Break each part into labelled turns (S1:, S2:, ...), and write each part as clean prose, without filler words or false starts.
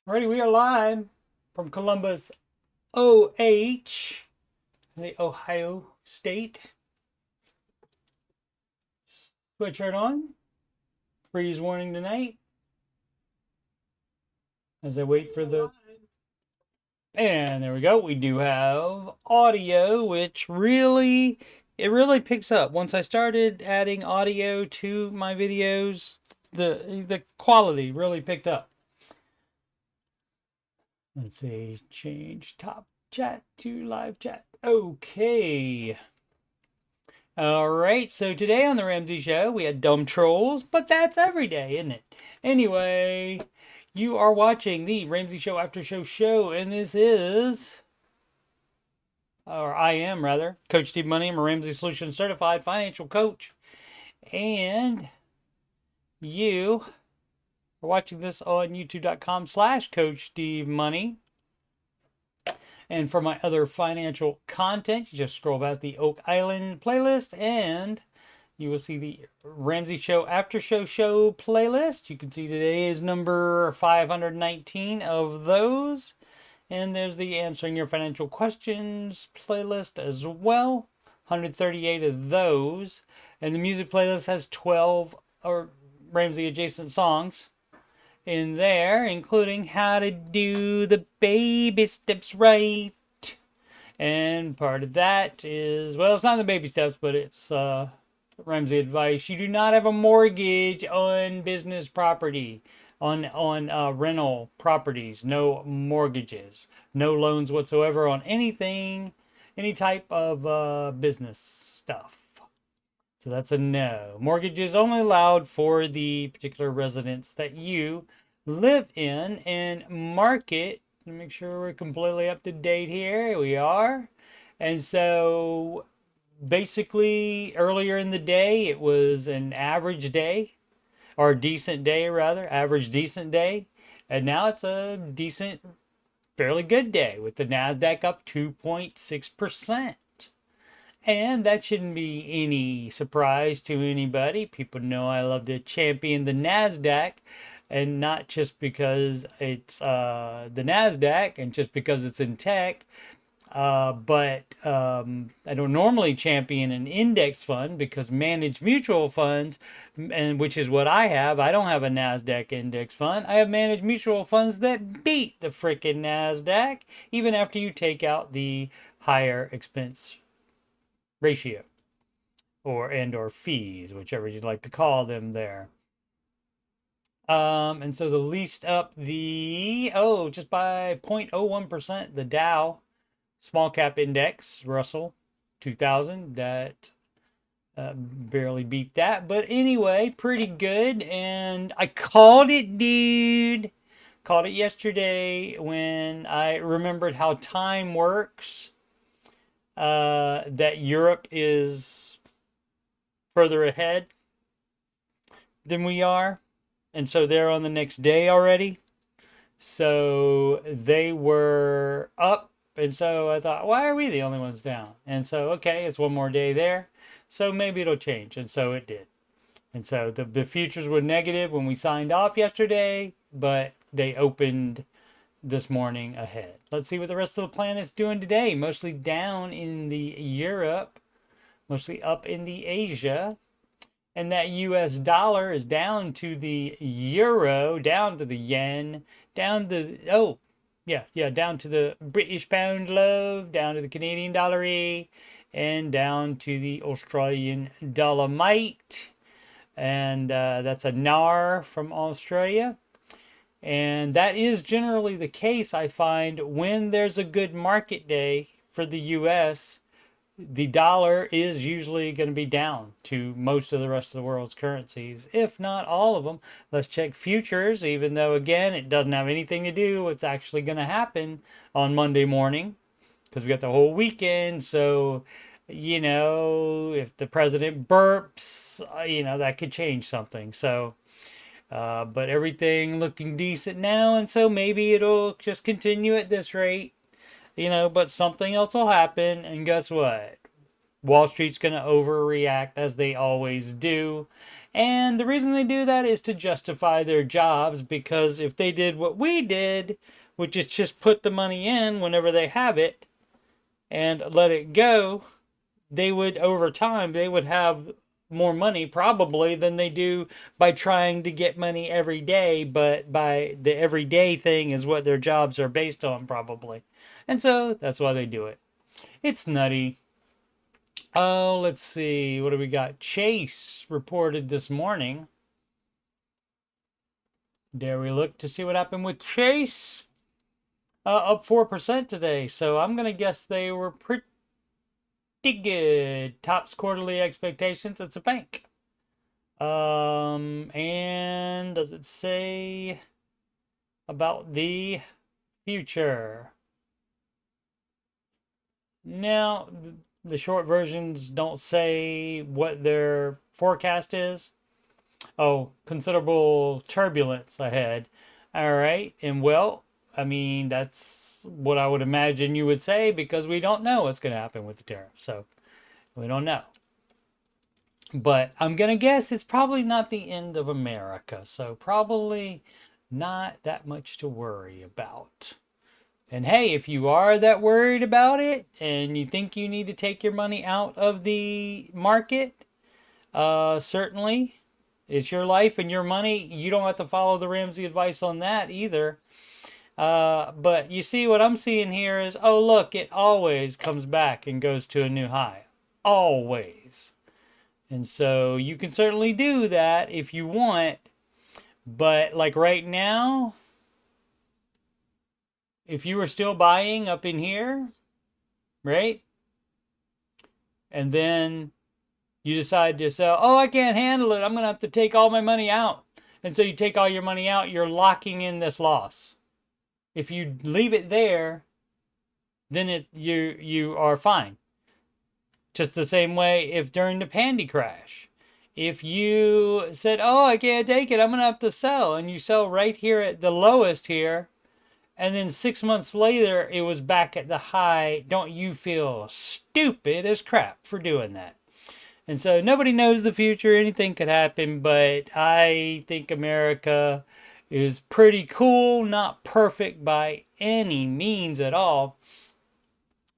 S1: Alrighty, we are live from Columbus, OH, the Ohio State. Sweatshirt on. Freeze warning tonight as I wait for the. And there we go. We do have audio, which really picks up. Once I started adding audio to my videos, the quality really picked up. Let's see, change top chat to live chat. Okay. All right, so today on the Ramsey Show, we had dumb trolls, but that's every day, isn't it? Anyway, you are watching the Ramsey Show Aftershow show, and this is, or I am rather, Coach Steve Money. I'm a Ramsey Solutions certified financial coach, and you are watching this on youtube.com/Coach Steve Money. And for my other financial content, you just scroll past the Oak Island playlist and you will see the Ramsey Show After Show playlist. You can see today is number 519 of those. And there's the Answering Your Financial Questions playlist as well. 138 of those. And the music playlist has 12 or Ramsey adjacent songs in there, including how to do the baby steps right. And part of that is, well, it's not the baby steps, but it's Ramsey advice. You do not have a mortgage on business property, on rental properties. No mortgages, no loans whatsoever on anything, any type of business stuff. So that's a no. Mortgage is only allowed for the particular residence that you live in and market. Let me make sure we're completely up to date here. We are. And so basically earlier in the day, it was an average day or decent day rather, average decent day. And now it's a decent, fairly good day with the NASDAQ up 2.6%. And that shouldn't be any surprise to anybody. People know I love to champion the NASDAQ, and not just because it's the NASDAQ and just because it's in tech. But I don't normally champion an index fund because managed mutual funds, and which is what I have. I don't have a NASDAQ index fund. I have managed mutual funds that beat the frickin' NASDAQ, even after you take out the higher expense ratio or fees, whichever you'd like to call them there. And so the least up just by 0.01%, the Dow small cap index, Russell 2000, that barely beat that. But anyway, pretty good. And I called it, dude. Called it yesterday when I remembered how time works. That Europe is further ahead than we are. And so they're on the next day already. So they were up. And so I thought, why are we the only ones down? And so, okay, it's one more day there. So maybe it'll change. And so it did. And so the futures were negative when we signed off yesterday, but they opened this morning ahead. Let's see what the rest of the planet's doing today. Mostly down in the Europe, mostly up in the Asia. And that US dollar is down to the euro, down to the yen, down to, down to the British pound low, down to the Canadian dollar E, and down to the Australian dollarmite. And that's a NAR from Australia. And that is generally the case, I find, when there's a good market day for the US. The dollar is usually going to be down to most of the rest of the world's currencies, if not all of them. Let's check futures, even though, again, it doesn't have anything to do with what's actually going to happen on Monday morning, because we got the whole weekend. So, if the president burps, that could change something. So, but everything looking decent now, and so maybe it'll just continue at this rate. But something else will happen, and guess what? Wall Street's going to overreact as they always do. And the reason they do that is to justify their jobs, because if they did what we did, which is just put the money in whenever they have it and let it go, they would, over time, they would have more money probably than they do by trying to get money every day. But by the everyday thing is what their jobs are based on probably. And so that's why they do it. It's nutty. Oh, let's see. What do we got? Chase reported this morning. Dare we look to see what happened with Chase? Up 4% today. So I'm going to guess they were pretty good. Tops quarterly expectations. It's a bank. And does it say about the future? Now, the short versions don't say what their forecast is. Oh, considerable turbulence ahead. All right. And well, I mean, that's what I would imagine you would say, because we don't know what's going to happen with the tariff. So we don't know. But I'm going to guess it's probably not the end of America. So probably not that much to worry about. And hey, if you are that worried about it and you think you need to take your money out of the market, certainly it's your life and your money. You don't have to follow the Ramsey advice on that either. But you see, what I'm seeing here is, oh, look, it always comes back and goes to a new high. Always. And so you can certainly do that if you want. But like right now, if you were still buying up in here, right? And then you decide to sell, oh, I can't handle it, I'm going to have to take all my money out. And so you take all your money out, you're locking in this loss. If you leave it there, then you are fine. Just the same way if during the pandy crash, if you said, oh, I can't take it, I'm going to have to sell, and you sell right here at the lowest here, and then 6 months later, it was back at the high, don't you feel stupid as crap for doing that? And so nobody knows the future. Anything could happen. But I think America is pretty cool. Not perfect by any means at all.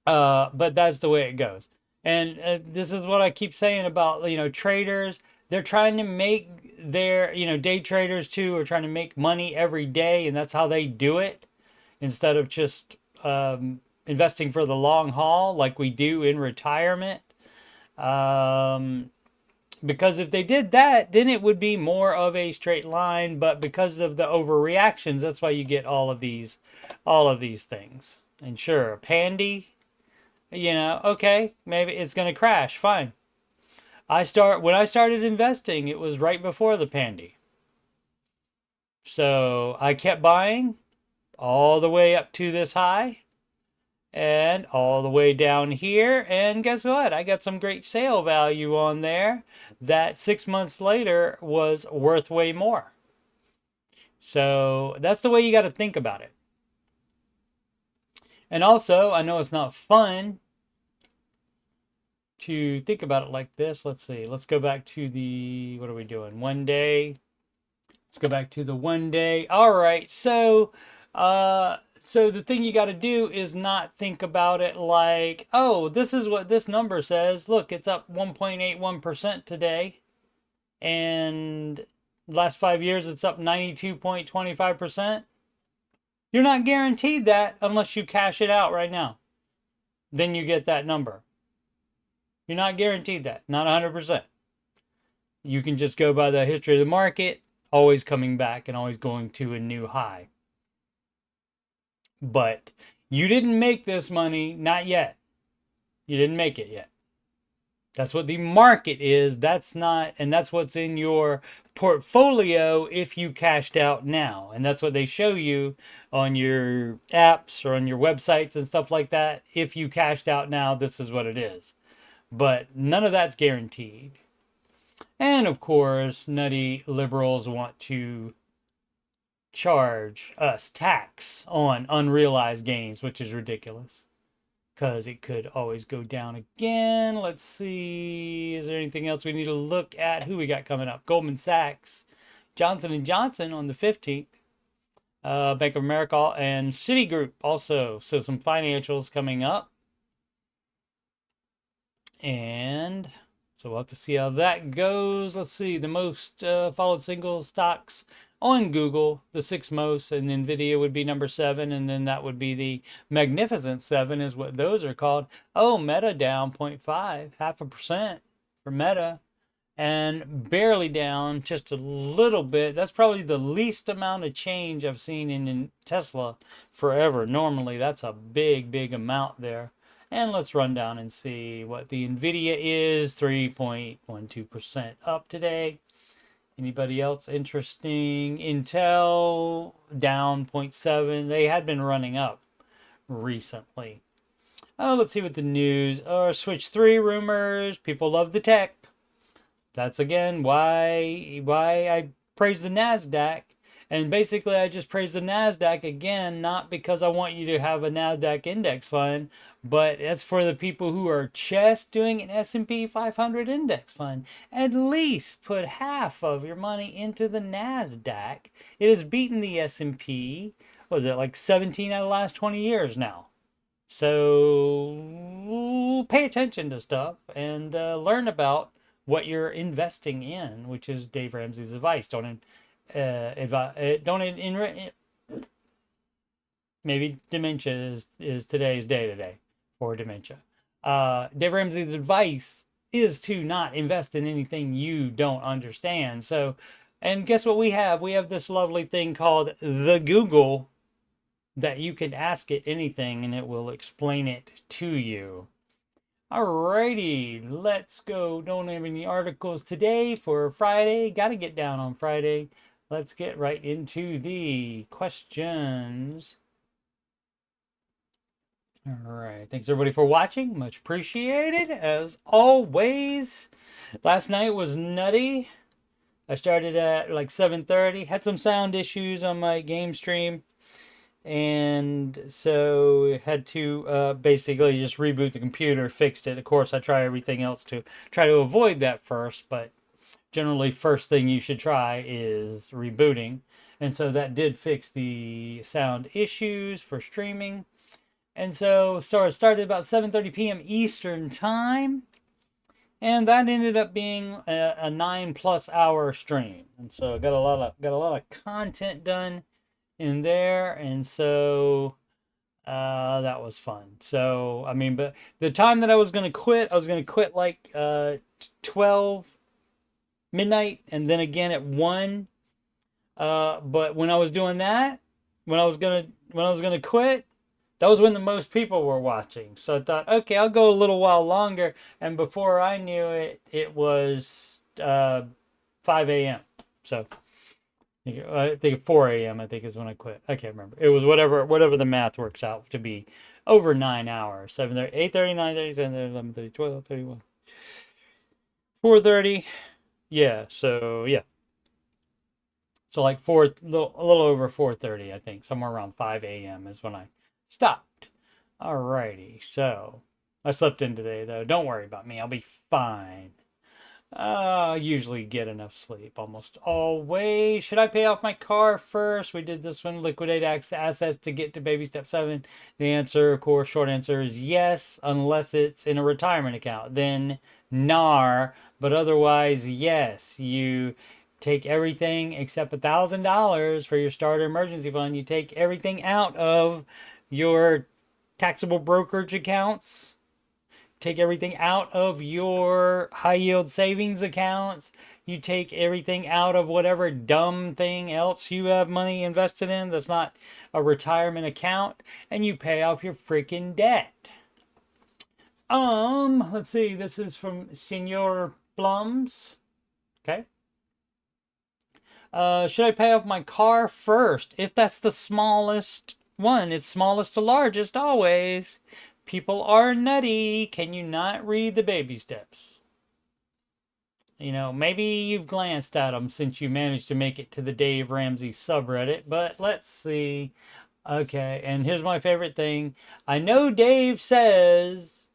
S1: But that's the way it goes. And this is what I keep saying about, traders. They're trying to make their, day traders too are trying to make money every day. And that's how they do it, instead of just investing for the long haul like we do in retirement. Because if they did that, then it would be more of a straight line. But because of the overreactions, that's why you get all of these things. And sure, pandy, okay, maybe it's going to crash. Fine. When I started investing, it was right before the pandy. So I kept buying all the way up to this high. And all the way down here. And guess what? I got some great sale value on there that 6 months later was worth way more. So that's the way you got to think about it. And also, I know it's not fun to think about it like this. Let's see. Let's go back to the, what are we doing? 1 day. Let's go back to the 1 day. All right. So the thing you got to do is not think about it like, oh, this is what this number says. Look, it's up 1.81% today. And last 5 years, it's up 92.25%. You're not guaranteed that unless you cash it out right now. Then you get that number. You're not guaranteed that. Not 100%. You can just go by the history of the market, always coming back and always going to a new high. But you didn't make this money, not yet. You didn't make it yet. That's what the market is. That's not, and that's what's in your portfolio if you cashed out now. And that's what they show you on your apps or on your websites and stuff like that. If you cashed out now, this is what it is. But none of that's guaranteed. And of course, nutty liberals want to charge us tax on unrealized gains, which is ridiculous. because it could always go down again. Let's see. Is there anything else we need to look at? Who we got coming up? Goldman Sachs, Johnson & Johnson on the 15th. Bank of America and Citigroup also. So some financials coming up. And so we'll have to see how that goes. Let's see. The most followed single stocks on Google, the 6 most, and NVIDIA would be number 7, and then that would be the Magnificent 7 is what those are called. Oh, Meta down 0.5, 0.5% for Meta, and barely down just a little bit. That's probably the least amount of change I've seen in Tesla forever. Normally, that's a big amount there. And let's run down and see what the NVIDIA is. 3.12% up today. Anybody else interesting? Intel down 0.7. They had been running up recently. Oh, let's see what the news are. Switch 3 rumors. People love the tech. That's again why I praise the NASDAQ. And basically, I just praise the NASDAQ again, not because I want you to have a NASDAQ index fund, but that's for the people who are just doing an S&P 500 index fund. At least put half of your money into the NASDAQ. It has beaten the S&P, what was it, like 17 out of the last 20 years now. So pay attention to stuff and learn about what you're investing in, which is Dave Ramsey's advice. Maybe dementia is today's day today for dementia. Dave Ramsey's advice is to not invest in anything you don't understand. So, and guess what we have? We have this lovely thing called the Google that you can ask it anything and it will explain it to you. Alrighty, let's go. Don't have any articles today for Friday. Got to get down on Friday. Let's get right into the questions. All right. Thanks everybody for watching. Much appreciated as always. Last night was nutty. I started at like 7:30. Had some sound issues on my game stream. And so had to basically just reboot the computer, fixed it. Of course, I try everything else to try to avoid that first, but generally first thing you should try is rebooting. And so that did fix the sound issues for streaming. And so started about 7:30 p.m. Eastern time. And that ended up being a 9+ hour stream. And so I got a lot of content done in there, and so that was fun. So I mean, but the time that I was going to quit like 12 midnight, and then again at 1. But when I was doing that, when I was gonna quit, that was when the most people were watching. So I thought, okay, I'll go a little while longer, and before I knew it, it was 5 a.m. So I think 4 a.m. I think is when I quit. I can't remember. It was whatever the math works out to be, over 9 hours. 7:30, 8:30, 9:30, 10:30, 11:30, 12:30, 1, 4:30. Yeah. So yeah. So like a little over 4:30, I think. Somewhere around 5 a.m. is when I stopped. Alrighty. So I slept in today though. Don't worry about me. I'll be fine. Usually get enough sleep almost always. Should I pay off my car first? We did this one, liquidate assets to get to baby step 7. The answer, of course, short answer is yes, unless it's in a retirement account. Then NAR, but otherwise, yes. You take everything except $1,000 for your starter emergency fund. You take everything out of your taxable brokerage accounts. Take everything out of your high yield savings accounts. You take everything out of whatever dumb thing else you have money invested in that's not a retirement account, and you pay off your freaking debt. Let's see. This is from Senor Plums. Okay. Should I pay off my car first? If that's the smallest one, it's smallest to largest always. People are nutty. Can you not read the baby steps? You know, maybe you've glanced at them since you managed to make it to the Dave Ramsey subreddit, but let's see. Okay, and here's my favorite thing. I know Dave says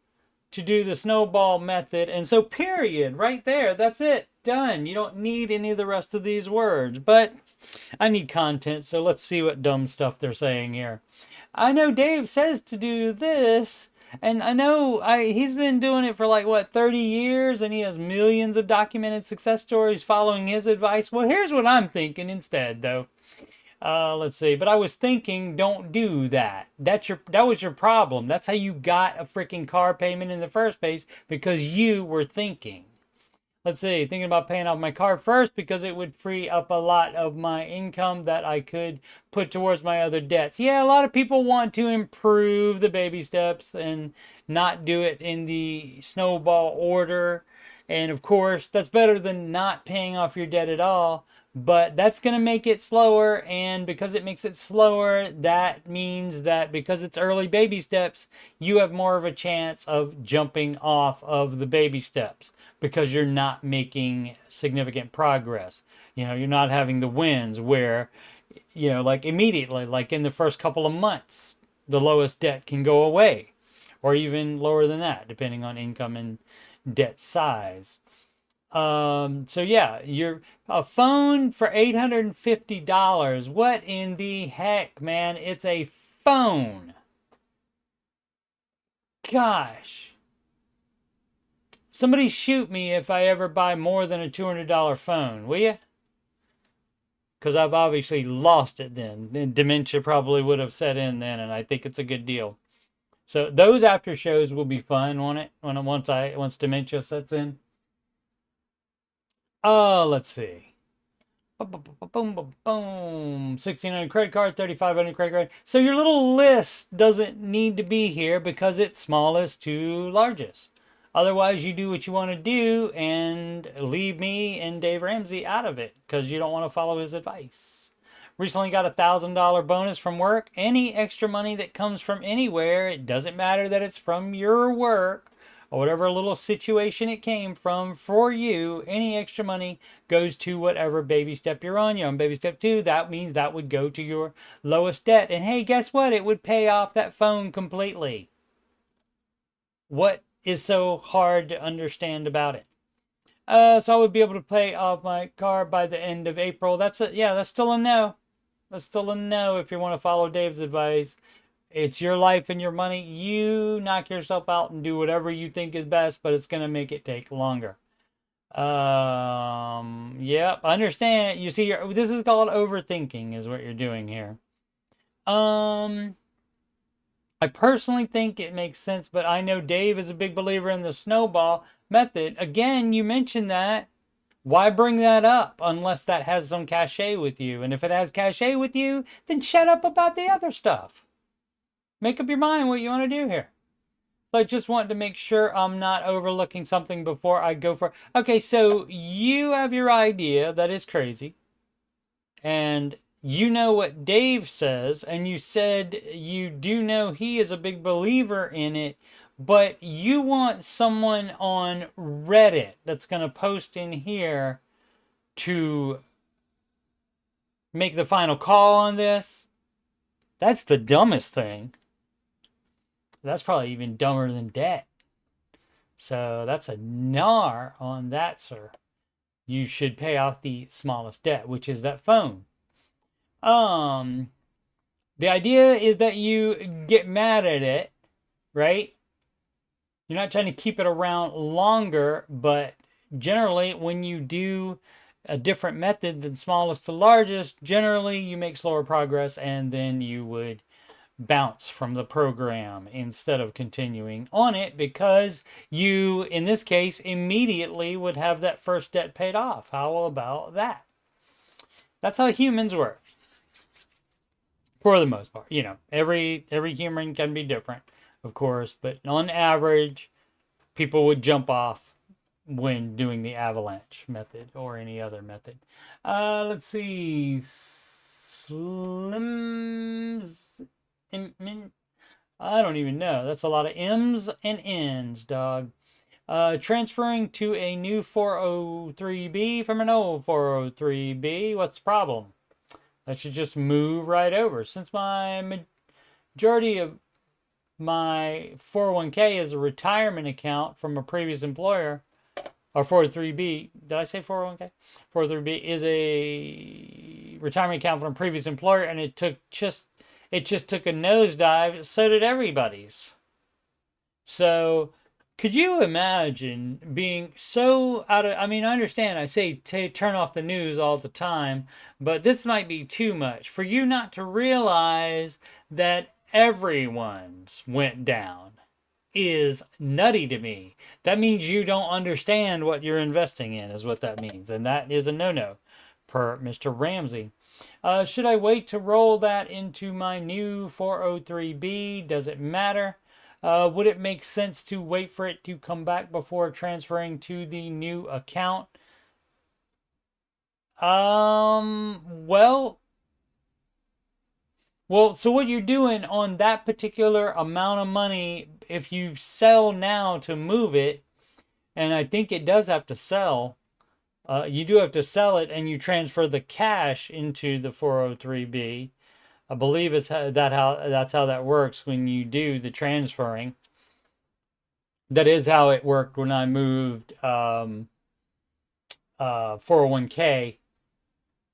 S1: to do the snowball method, and so period, right there. That's it. Done. You don't need any of the rest of these words, but I need content, so let's see what dumb stuff they're saying here. I know Dave says to do this, and I know he's been doing it for like, what, 30 years, and he has millions of documented success stories following his advice. Well, here's what I'm thinking instead, though. Let's see. But I was thinking, don't do that. That was your problem. That's how you got a freaking car payment in the first place, because you were thinking. Let's see, thinking about paying off my car first because it would free up a lot of my income that I could put towards my other debts. Yeah, a lot of people want to improve the baby steps and not do it in the snowball order. And of course, that's better than not paying off your debt at all. But that's going to make it slower. And because it makes it slower, that means that because it's early baby steps, you have more of a chance of jumping off of the baby steps, because you're not making significant progress. You know, you're not having the wins where, you know, like immediately, like in the first couple of months, the lowest debt can go away, or even lower than that, depending on income and debt size. So yeah, you're a phone for $850. What in the heck, man? It's a phone. Gosh. Somebody shoot me if I ever buy more than a $200 phone, will you? Because I've obviously lost it then. Then dementia probably would have set in then, and I think it's a good deal. So those after shows will be fun, won't it? Once dementia sets in. Oh, let's see. Boom, boom, boom, boom, boom. 1,600 credit card, 3,500 credit card. So your little list doesn't need to be here because it's smallest to largest. Otherwise, you do what you want to do and leave me and Dave Ramsey out of it because you don't want to follow his advice. Recently got a $1,000 bonus from work. Any extra money that comes from anywhere, it doesn't matter that it's from your work or whatever little situation it came from for you, any extra money goes to whatever baby step you're on. You're on baby step 2. That means that would go to your lowest debt. And hey, guess what? It would pay off that phone completely. What is so hard to understand about it? So I would be able to pay off my car by the end of April. That's still a no. That's still a no if you want to follow Dave's advice. It's your life and your money. You knock yourself out and do whatever you think is best, but it's going to make it take longer. Yep, understand. You see, this is called overthinking is what you're doing here. I personally think it makes sense, but I know Dave is a big believer in the snowball method. Again, you mentioned that. Why bring that up unless that has some cachet with you? And if it has cachet with you, then shut up about the other stuff. Make up your mind what you want to do here. So I just wanted to make sure I'm not overlooking something before I go for... Okay, so you have your idea that is crazy. And you know what Dave says. And you said you do know he is a big believer in it. But you want someone on Reddit that's going to post in here to make the final call on this. That's the dumbest thing. That's probably even dumber than debt. So that's a nar on that, sir. You should pay off the smallest debt, which is that phone. The idea is that you get mad at it, right? You're not trying to keep it around longer, but generally when you do a different method than smallest to largest, generally you make slower progress and then you would bounce from the program instead of continuing on it because you, in this case, immediately would have that first debt paid off. How about that? That's how humans work. For the most part, you know, every human can be different, of course, but on average, people would jump off when doing the avalanche method or any other method. Let's see. Slims. I don't even know. That's a lot of M's and N's, dog. Transferring to a new 403B from an old 403B. What's the problem? That should just move right over. Since my majority of my 401k is a retirement account from a previous employer, or 403b. Did I say 401k? 403b is a retirement account from a previous employer, and it just took a nosedive. So did everybody's. So could you imagine being so out of, I mean, I understand I say turn off the news all the time, but this might be too much for you not to realize that everyone's went down is nutty to me. That means you don't understand what you're investing in, is what that means. And that is a no-no, per Mr. Ramsey. Should I wait to roll that into my new 403b? Does it matter? Would it make sense to wait for it to come back before transferring to the new account? Well, so what you're doing on that particular amount of money, if you sell now to move it, and I think it does have to sell, you do have to sell it, and you transfer the cash into the 403b. I believe that's how that works when you do the transferring. That is how it worked when I moved 401k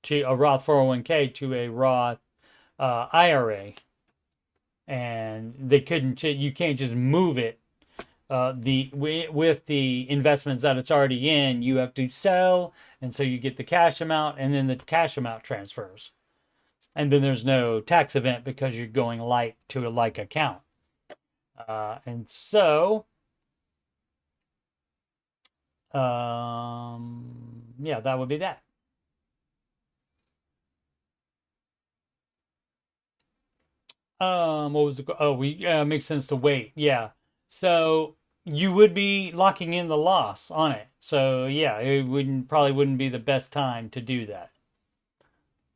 S1: to a Roth 401k to a Roth IRA, and they couldn't. You can't just move it. With the investments that it's already in, you have to sell, and so you get the cash amount, and then the cash amount transfers. And then there's no tax event because you're going like to a like account. And so, yeah, that would be that. What was the, oh, makes sense to wait. Yeah. So you would be locking in the loss on it. So yeah, it probably wouldn't be the best time to do that.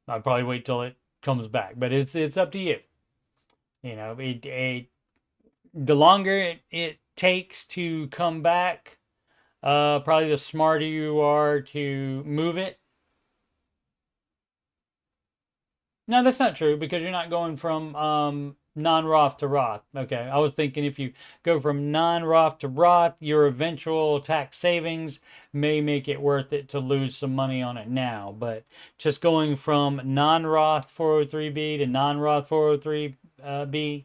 S1: I'd probably wait till it comes back, but it's up to you. You know, the longer it takes to come back, probably the smarter you are to move it. No, that's not true because you're not going from non-Roth to Roth. Okay, I was thinking if you go from non-Roth to Roth, your eventual tax savings may make it worth it to lose some money on it now. But just going from non-Roth 403b to non-Roth 403b,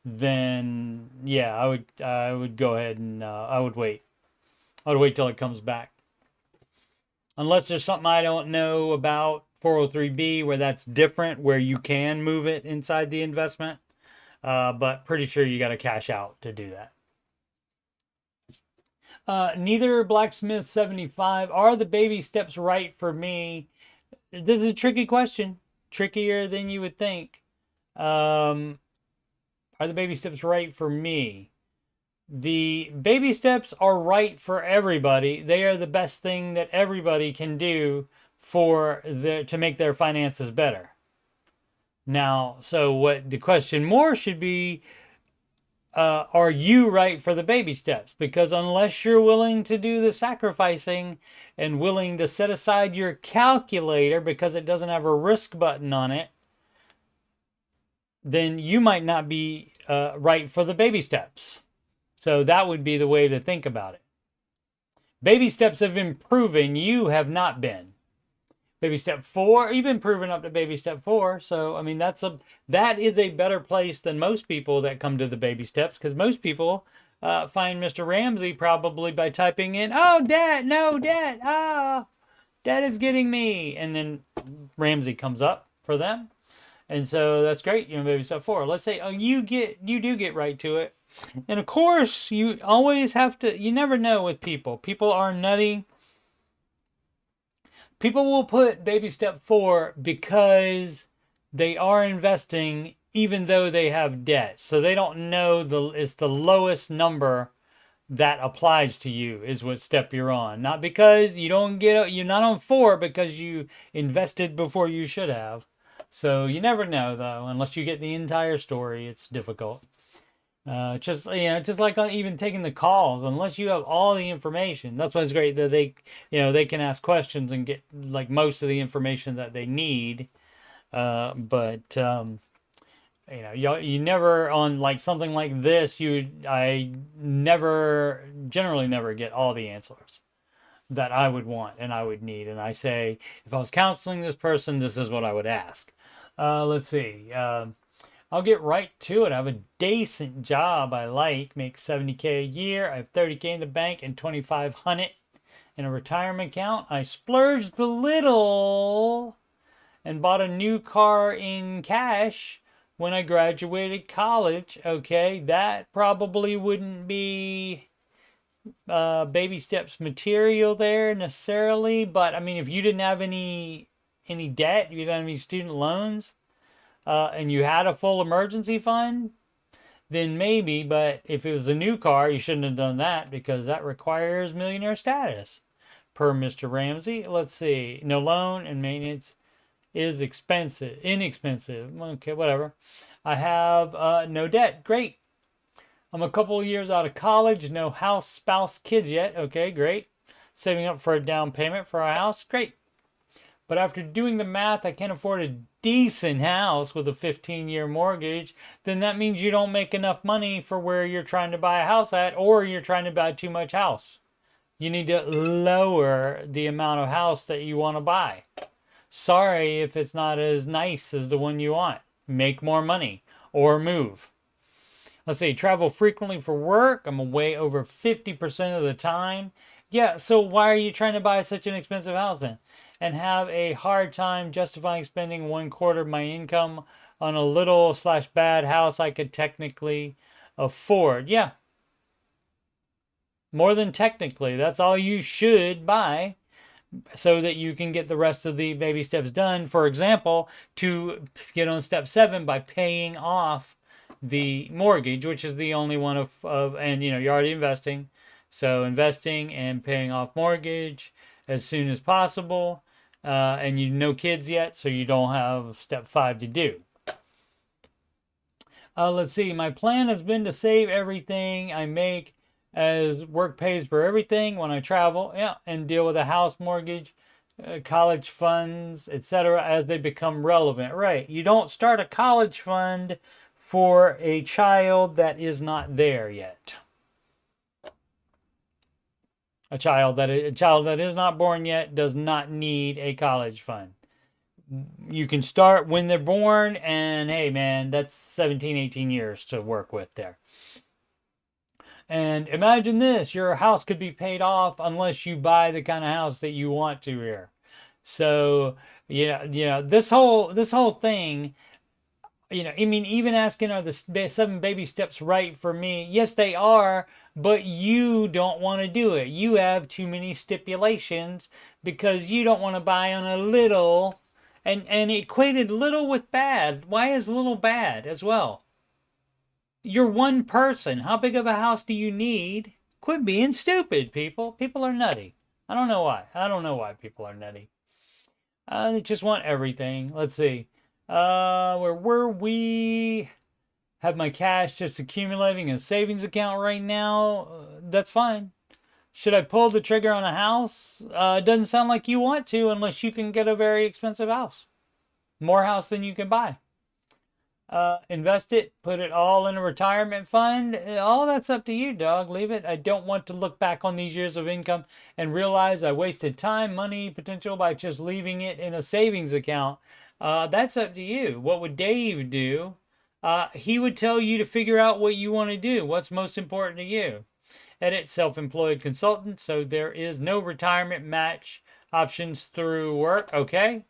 S1: then yeah, I would go ahead and I would wait. I would wait till it comes back. Unless there's something I don't know about 403b where that's different, where you can move it inside the investment. But pretty sure you got to cash out to do that. Neither Blacksmith 75. Are the baby steps right for me? This is a tricky question. Trickier than you would think. Are the baby steps right for me? The baby steps are right for everybody. They are the best thing that everybody can do to make their finances better. Now, so what the question more should be, are you right for the baby steps? Because unless you're willing to do the sacrificing and willing to set aside your calculator because it doesn't have a risk button on it, then you might not be right for the baby steps. So that would be the way to think about it. Baby steps have been proven, you have not been. Baby step 4, you've been proven up to baby step 4. So, I mean, that is a better place than most people that come to the baby steps, because most people find Mr. Ramsey probably by typing in, oh, debt, no, debt, debt is getting me. And then Ramsey comes up for them. And so that's great, baby step 4. Let's say, oh, you do get right to it. And of course, you always have to, you never know with people. People are nutty. People will put baby step 4 because they are investing even though they have debt. So they don't know it's the lowest number that applies to you is what step you're on. Not because you're not on 4 because you invested before you should have. So you never know though, unless you get the entire story, it's difficult. Just like even taking the calls, unless you have all the information. That's why it's great that they can ask questions and get like most of the information that they need. You know, you never on like something like this. I never, generally never get all the answers that I would want and I would need. And I say, if I was counseling this person, this is what I would ask. Let's see. I'll get right to it. I have a decent job I like, make 70K a year. I have 30K in the bank and 2,500 in a retirement account. I splurged a little and bought a new car in cash when I graduated college. Okay, that probably wouldn't be baby steps material there necessarily, but I mean, if you didn't have any debt, you didn't have any student loans, and you had a full emergency fund, then maybe. But if it was a new car, you shouldn't have done that because that requires millionaire status, per Mr. Ramsey. Let's see, no loan and maintenance is inexpensive. Okay, whatever. I have no debt. Great. I'm a couple of years out of college, no house, spouse, kids yet. Okay, great. Saving up for a down payment for a house. Great. But after doing the math, I can't afford a decent house with a 15-year mortgage. Then that means you don't make enough money for where you're trying to buy a house at, or you're trying to buy too much house. You need to lower the amount of house that you want to buy. Sorry if it's not as nice as the one you want. Make more money or move. Let's see, travel frequently for work. I'm away over 50% of the time. Yeah, so why are you trying to buy such an expensive house then? And have a hard time justifying spending 1/4 of my income on a little / bad house I could technically afford. Yeah. More than technically. That's all you should buy so that you can get the rest of the baby steps done. For example, to get on step 7 by paying off the mortgage, which is the only one and you know, you're already investing. So investing and paying off mortgage as soon as possible. And you no kids yet, so you don't have step 5 to do. Let's see. My plan has been to save everything I make as work pays for everything when I travel, yeah, and deal with a house mortgage, college funds, etc. as they become relevant. Right. You don't start a college fund for a child that is not there yet. A child that is not born yet does not need a college fund. You can start when they're born, and hey man, that's 17, 18 years to work with there. And imagine this, your house could be paid off unless you buy the kind of house that you want to here. So, yeah, this whole thing, you know, I mean, even asking, are the 7 baby steps right for me? Yes, they are, but you don't want to do it. You have too many stipulations because you don't want to buy on a little, and equated little with bad. Why is little bad as well? You're one person. How big of a house do you need? Quit being stupid, people. People are nutty. I don't know why. I don't know why people are nutty. They just want everything. Let's see. Where were we? Have my cash just accumulating in a savings account right now. That's fine. Should I pull the trigger on a house? It doesn't sound like you want to unless you can get a very expensive house. More house than you can buy. Invest it, put it all in a retirement fund. All that's up to you, dog. Leave it. I don't want to look back on these years of income and realize I wasted time, money, potential by just leaving it in a savings account. That's up to you. What would Dave do? He would tell you to figure out what you want to do. What's most important to you? Edit self-employed consultant. So there is no retirement match options through work. Okay.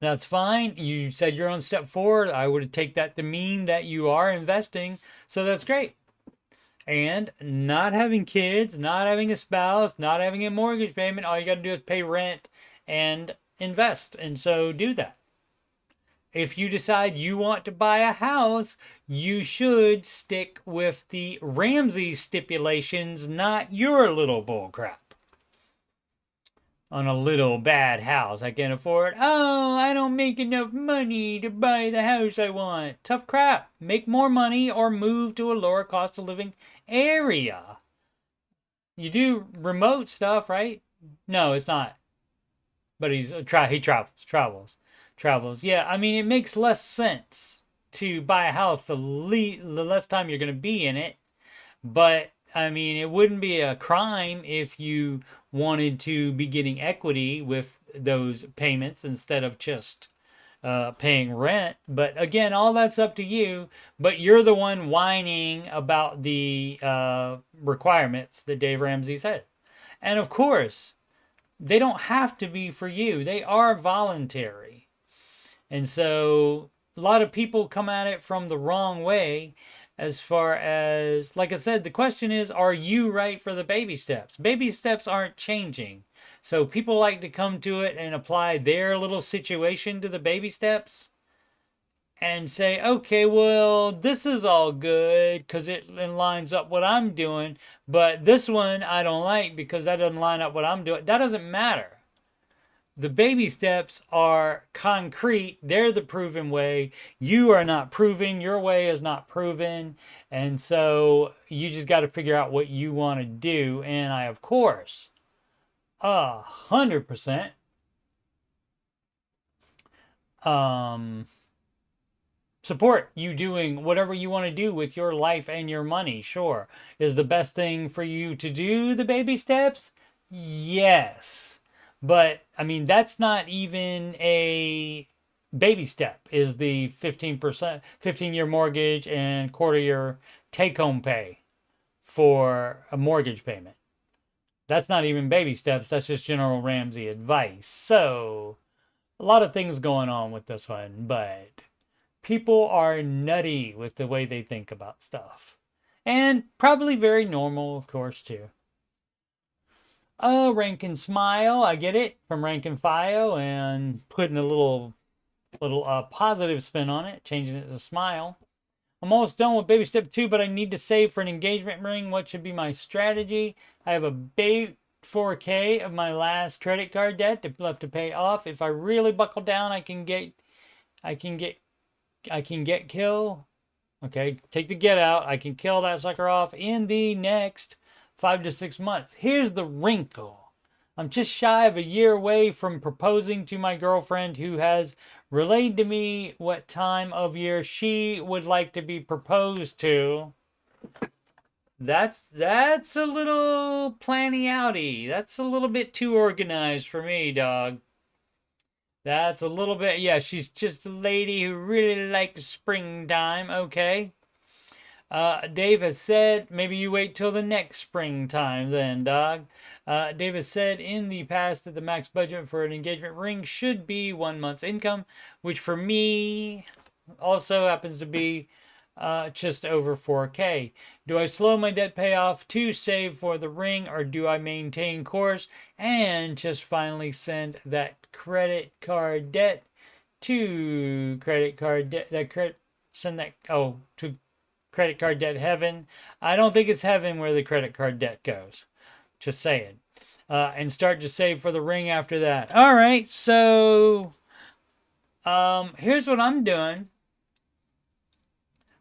S1: That's fine. You said you're on step 4. I would take that to mean that you are investing. So that's great. And not having kids, not having a spouse, not having a mortgage payment, all you got to do is pay rent and invest. And so do that. If you decide you want to buy a house, you should stick with the Ramsey stipulations, not your little bull crap. On a little bad house I can't afford. Oh, I don't make enough money to buy the house I want. Tough crap. Make more money or move to a lower cost of living area. You do remote stuff, right? No, it's not. But he travels. travels. Yeah, I mean, it makes less sense to buy a house the less time you're going to be in it. But I mean, it wouldn't be a crime if you wanted to be getting equity with those payments instead of just paying rent. But again, all that's up to you. But you're the one whining about the requirements that Dave Ramsey said. And of course, they don't have to be for you. They are voluntary. And so a lot of people come at it from the wrong way as far as, like I said, the question is, are you right for the baby steps? Baby steps aren't changing. So people like to come to it and apply their little situation to the baby steps and say, okay, well, this is all good because it lines up what I'm doing, but this one I don't like because that doesn't line up what I'm doing. That doesn't matter. The baby steps are concrete. They're the proven way. You are not proven. Your way is not proven. And so you just got to figure out what you want to do. And I, of course, 100% support you doing whatever you want to do with your life and your money. Sure. Is the best thing for you to do the baby steps? Yes. But I mean, that's not even a baby step, is the 15%, 15-year mortgage and quarter-year take-home pay for a mortgage payment. That's not even baby steps. That's just General Ramsey advice. So a lot of things going on with this one, but people are nutty with the way they think about stuff. And probably very normal, of course, too. Oh, Rankin Smile, I get it, from Rankin File, and putting a little positive spin on it, changing it to Smile. I'm almost done with baby step 2, but I need to save for an engagement ring. What should be my strategy? I have a 4K of my last credit card debt left to pay off. If I really buckle down, I can get kill. Okay, take the get out. I can kill that sucker off in the next 5 to 6 months. Here's the wrinkle. I'm just shy of a year away from proposing to my girlfriend, who has relayed to me what time of year she would like to be proposed to. That's a little planny-outy. That's a little bit too organized for me, dog. That's a little bit, yeah, she's just a lady who really likes springtime, okay? Dave has said, maybe you wait till the next springtime then, dog. Dave has said in the past that the max budget for an engagement ring should be 1 month's income, which for me also happens to be just over 4K. Do I slow my debt payoff to save for the ring, or do I maintain course and just finally send that credit card debt to credit card debt, to credit card debt heaven? I don't think it's heaven where the credit card debt goes. Just saying. And start to save for the ring after that. All right, so here's what I'm doing.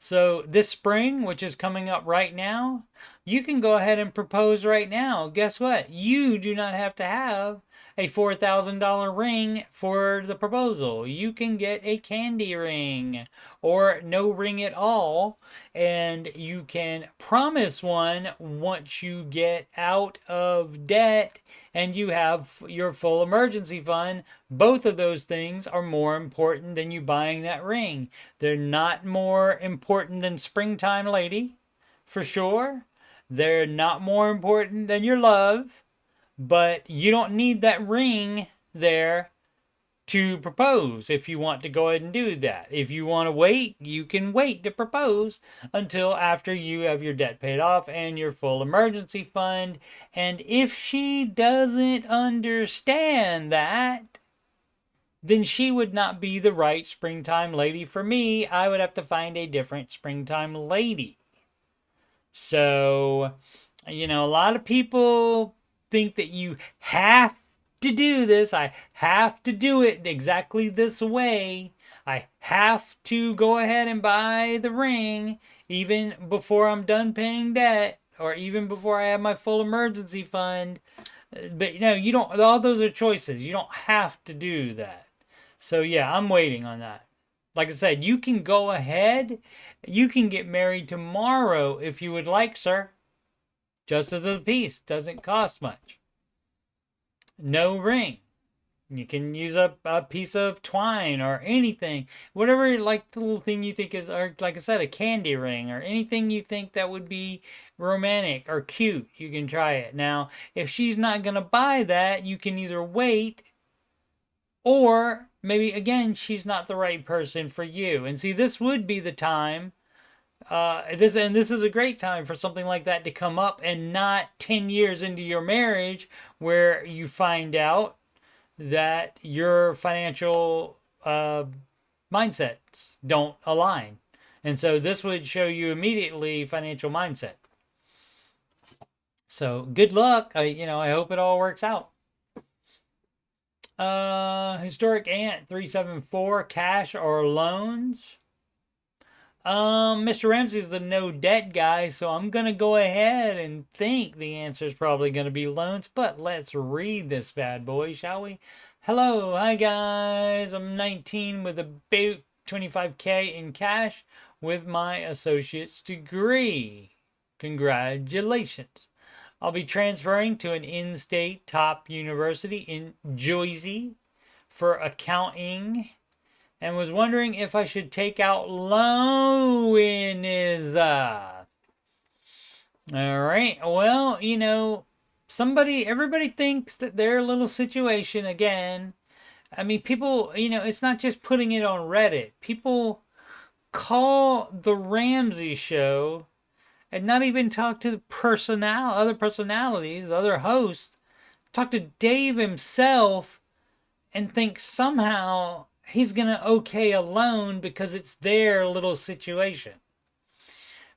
S1: So this spring, which is coming up right now, you can go ahead and propose right now. Guess what? You do not have to have a $4,000 ring for the proposal. You can get a candy ring or no ring at all, and you can promise one once you get out of debt and you have your full emergency fund. Both of those things are more important than you buying that ring. They're not more important than springtime lady, for sure. They're not more important than your love. But you don't need that ring there to propose if you want to go ahead and do that. If you want to wait, you can wait to propose until after you have your debt paid off and your full emergency fund. And if she doesn't understand that, then she would not be the right springtime lady for me. I would have to find a different springtime lady. So, a lot of people think that you have to do this. I have to do it exactly this way. I have to go ahead and buy the ring even before I'm done paying debt, or even before I have my full emergency fund. But you don't, all those are choices. You don't have to do that. So yeah, I'm waiting on that. Like I said, you can go ahead. You can get married tomorrow if you would like, sir. Just of the piece. Doesn't cost much. No ring. You can use a piece of twine or anything. Whatever, like the little thing you think is, or like I said, a candy ring or anything you think that would be romantic or cute. You can try it. Now, if she's not going to buy that, you can either wait or maybe, again, she's not the right person for you. And see, this would be the time. This is a great time for something like that to come up, and not 10 years into your marriage where you find out that your financial mindsets don't align. And so this would show you immediately financial mindset. So good luck. I hope it all works out. Historic Ant 374, cash or loans? Mr. Ramsey is the no debt guy, so I'm gonna go ahead and think the answer is probably gonna be loans, but let's read this bad boy, shall we? Hello, hi guys. I'm 19 with about 25K in cash with my associate's degree. Congratulations. I'll be transferring to an in-state top university in Jersey for accounting and was wondering if I should take out loans. All right. Well, everybody thinks that their little situation, again, I mean, people, it's not just putting it on Reddit. People call the Ramsey show and not even talk to the other personalities, other hosts, talk to Dave himself and think somehow he's going to okay a loan because it's their little situation.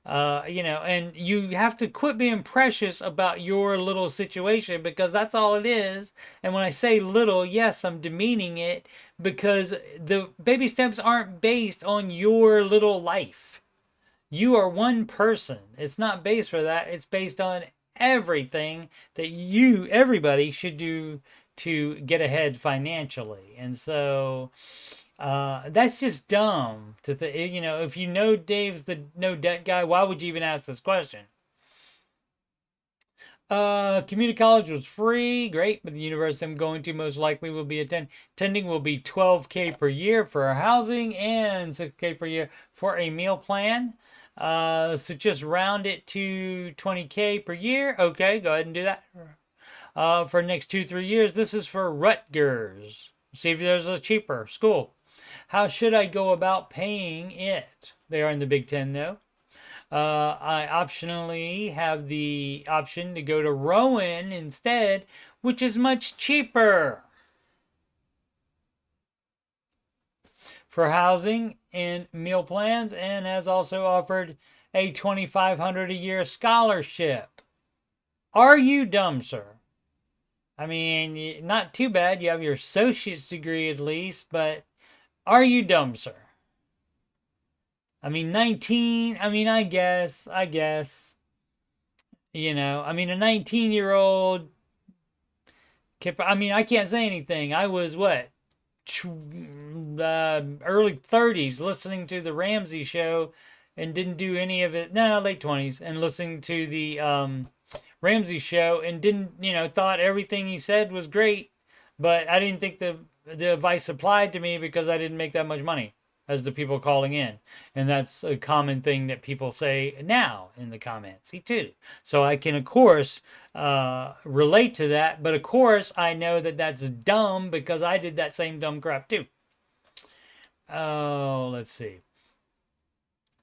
S1: And you have to quit being precious about your little situation because that's all it is. And when I say little, yes, I'm demeaning it because the baby steps aren't based on your little life. You are one person. It's not based for that. It's based on everything that everybody should do to get ahead financially. And so that's just dumb to if you know Dave's the no debt guy, why would you even ask this question? Community college was free, great, but the university I'm going to most likely will be attending will be $12K per year for housing and $6K per year for a meal plan. So just round it to $20K per year. Okay, go ahead and do that. For the next 2-3 years, this is for Rutgers. See if there's a cheaper school. How should I go about paying it? They are in the Big Ten, though. I optionally have the option to go to Rowan instead, which is much cheaper for housing and meal plans, and has also offered a $2,500 a year scholarship. Are you dumb, sir? I mean, not too bad. You have your associate's degree at least, but are you dumb, sir? I mean, 19, I guess. A 19-year-old, I can't say anything. I was, early 30s listening to the Ramsey show and didn't do any of it. No, late 20s, and listening to the Ramsey show and didn't, thought everything he said was great, but I didn't think the advice applied to me because I didn't make that much money as the people calling in. And that's a common thing that people say now in the comments too. So I can, of course, relate to that. But of course, I know that that's dumb because I did that same dumb crap too. Oh, let's see.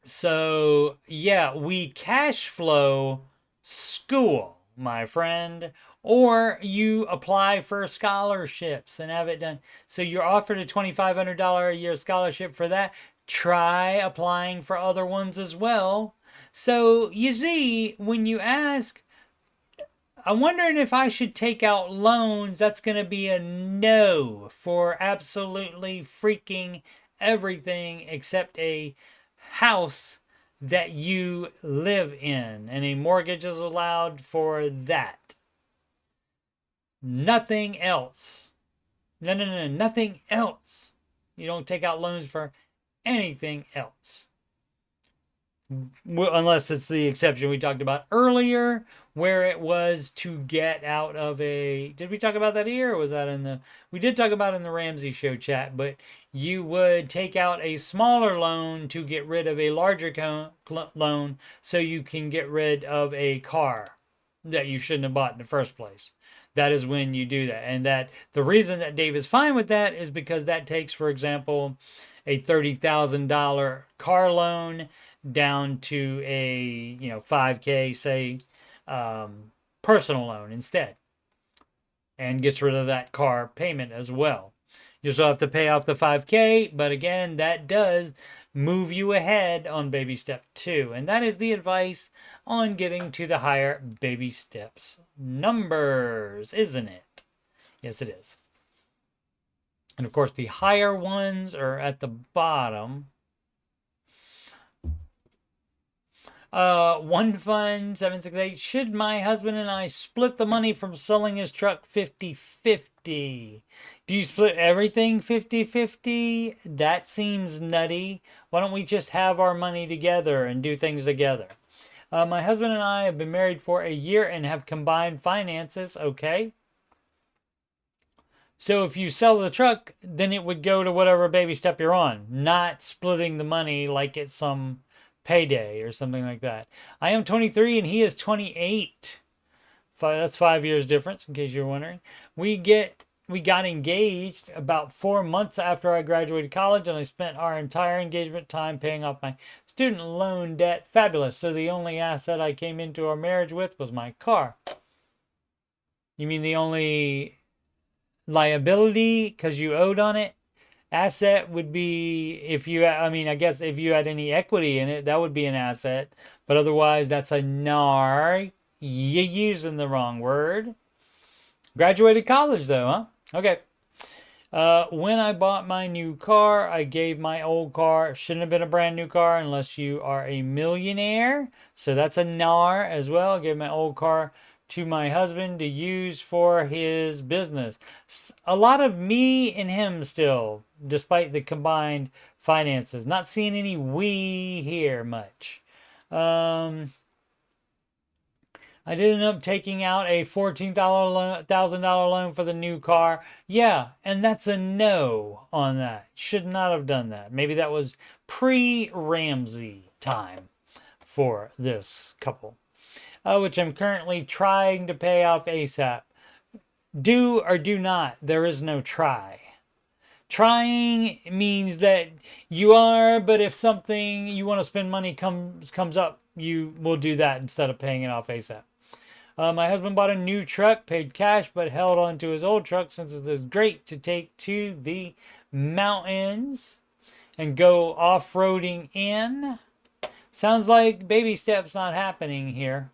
S1: So, yeah, we cash flow school, my friend, or you apply for scholarships and have it done. So you're offered a $2,500 a year scholarship for that. Try applying for other ones as well. So you see, when you ask, I'm wondering if I should take out loans, that's going to be a no for absolutely freaking everything except a house that you live in, and a mortgage is allowed for that. Nothing else. No, nothing else. You don't take out loans for anything else. Unless it's the exception we talked about earlier, where it was to get out of a... Did we talk about that here, or was that in the... We did talk about it in the Ramsey show chat, but you would take out a smaller loan to get rid of a larger loan so you can get rid of a car that you shouldn't have bought in the first place. That is when you do that. And that the reason that Dave is fine with that is because that takes, for example, a $30,000 car loan down to a, $5K, say, personal loan instead, and gets rid of that car payment as well. You still have to pay off the $5K, but again, that does move you ahead on baby step 2. And that is the advice on getting to the higher baby steps numbers, isn't it? Yes, it is. And of course, the higher ones are at the bottom. One Fund 768. Should my husband and I split the money from selling his truck 50-50? Do you split everything 50-50? That seems nutty. Why don't we just have our money together and do things together? My husband and I have been married for a year and have combined finances. Okay. So if you sell the truck, then it would go to whatever baby step you're on, not splitting the money like it's some payday or something like that. I am 23 and he is 28. That's 5 years difference, in case you're wondering. We got engaged about 4 months after I graduated college, and I spent our entire engagement time paying off my student loan debt. Fabulous. So the only asset I came into our marriage with was my car. You mean the only liability because you owed on it? Asset would be I guess if you had any equity in it, that would be an asset. But otherwise, that's a NAR. You're using the wrong word. Graduated college, though, huh? Okay. When I bought my new car, I gave my old car. Shouldn't have been a brand new car unless you are a millionaire. So that's a NAR as well. I gave my old car to my husband to use for his business. A lot of me and him still, despite the combined finances. Not seeing any we here much. I did end up taking out a $14,000 loan for the new car. Yeah, and that's a no on that. Should not have done that. Maybe that was pre-Ramsey time for this couple. Which I'm currently trying to pay off ASAP. Do or do not. There is no try. Trying means that you are, but if something you want to spend money comes up, you will do that instead of paying it off ASAP. My husband bought a new truck, paid cash, but held on to his old truck since it is great to take to the mountains and go off-roading in. Sounds like baby steps not happening here.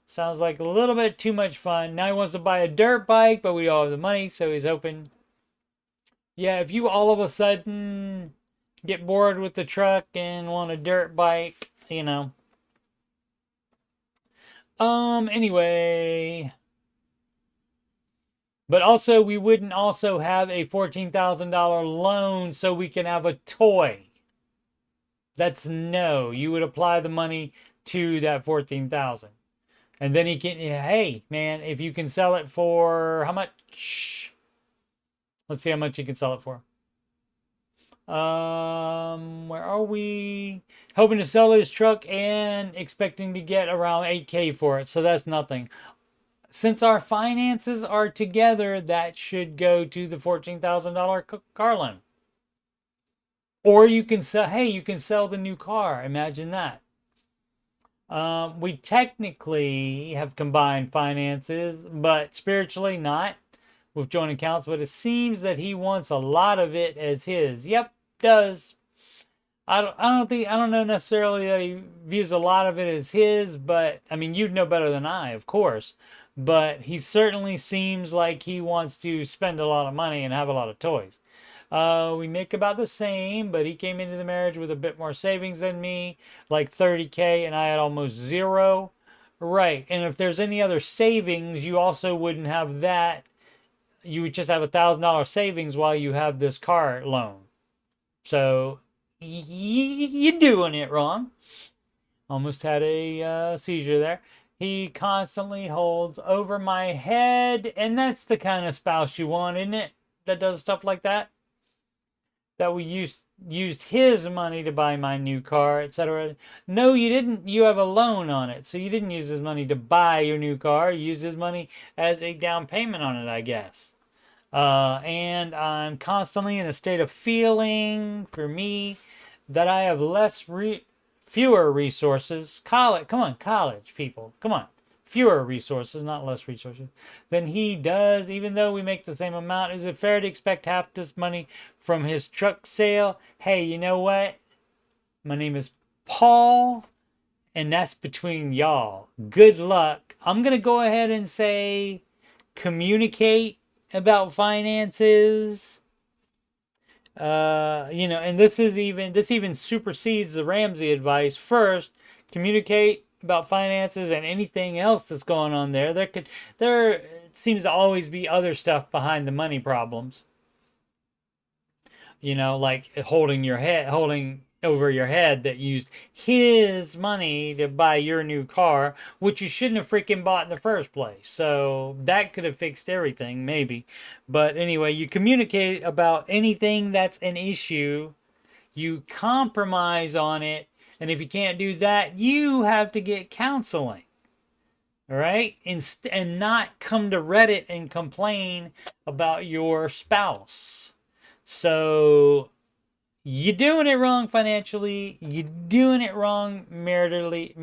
S1: Sounds like a little bit too much fun. Now he wants to buy a dirt bike, but we all have the money, so he's hoping. Yeah, if you all of a sudden get bored with the truck and want a dirt bike, Anyway. But also, we wouldn't also have a $14,000 loan so we can have a toy. That's no. You would apply the money to that $14,000. And then he can, hey, man, if you can sell it for how much? Let's see how much you can sell it for. Where are we? Hoping to sell his truck and expecting to get around $8K for it. So that's nothing. Since our finances are together, that should go to the $14,000 car loan. Or you can sell, hey, you can sell the new car. Imagine that. We technically have combined finances, but spiritually not with joint accounts. But it seems that he wants a lot of it as his. Yep, does. I don't know necessarily that he views a lot of it as his, but I mean, you'd know better than I, of course. But he certainly seems like he wants to spend a lot of money and have a lot of toys. We make about the same, but he came into the marriage with a bit more savings than me, like $30K, and I had almost zero. Right, and if there's any other savings, you also wouldn't have that. You would just have $1,000 savings while you have this car loan. So you're doing it wrong. Almost had a seizure there. He constantly holds over my head, and that's the kind of spouse you want, isn't it? That does stuff like that. That we used his money to buy my new car, etc. No, you didn't. You have a loan on it, so you didn't use his money to buy your new car. You used his money as a down payment on it, I guess. And I'm constantly in a state of feeling, for me, that I have fewer resources. College, come on, college people, come on. Fewer resources, not less resources, than he does, even though we make the same amount. Is it fair to expect half this money from his truck sale? Hey, you know what? My name is Paul, and that's between y'all. Good luck. I'm going to go ahead and say communicate about finances. And this even supersedes the Ramsey advice. First, communicate about finances and anything else that's going on there. There seems to always be other stuff behind the money problems. Like holding over your head that used his money to buy your new car, which you shouldn't have freaking bought in the first place. So that could have fixed everything, maybe. But anyway, you communicate about anything that's an issue. You compromise on it. And if you can't do that, you have to get counseling. All right? And not come to Reddit and complain about your spouse. So you're doing it wrong financially. You're doing it wrong maritally.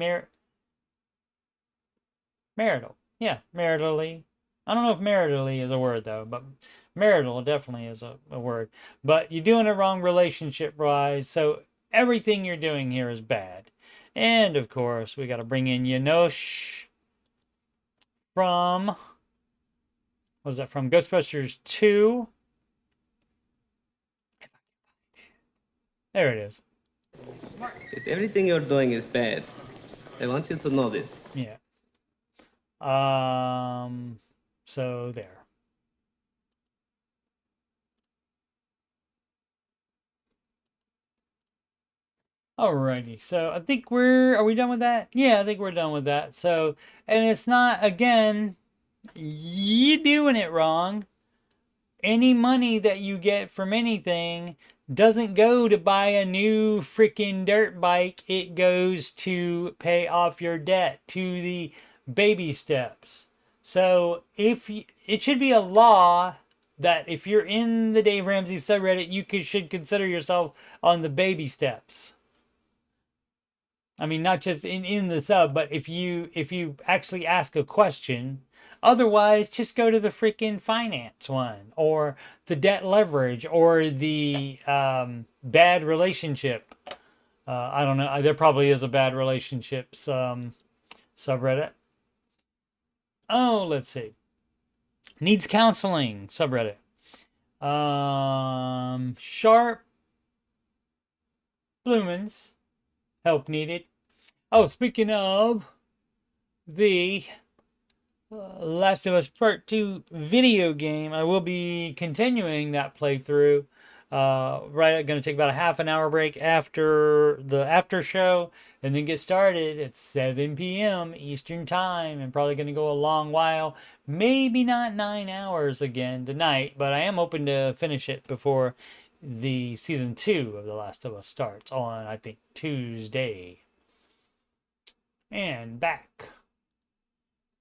S1: Marital. Yeah, maritally. I don't know if maritally is a word, though, but marital definitely is a word. But you're doing it wrong relationship-wise, so everything you're doing here is bad. And, of course, we got to bring in Yanosh from... What was that from? Ghostbusters 2. There it is.
S2: If everything you're doing is bad, I want you to know this.
S1: Yeah. So there. Alrighty. So I think are we done with that? Yeah, I think we're done with that. So, and it's not, again, you doing it wrong. Any money that you get from anything doesn't go to buy a new freaking dirt bike. It goes to pay off your debt, to the baby steps. So it should be a law that if you're in the Dave Ramsey subreddit, you should consider yourself on the baby steps. I mean, not just in the sub, but if you actually ask a question. Otherwise, just go to the freaking finance one, or the debt leverage, or the bad relationship. I don't know. There probably is a bad relationships subreddit. Oh, let's see. Needs counseling subreddit. Sharp Blumens. Help needed. Oh, speaking of the Last of Us Part 2 video game, I will be continuing that playthrough. Going to take about a half an hour break after the after show, and then get started at 7 p.m. Eastern Time, and probably going to go a long while. Maybe not 9 hours again tonight, but I am hoping to finish it before the season 2 of The Last of Us starts on, I think, Tuesday. And back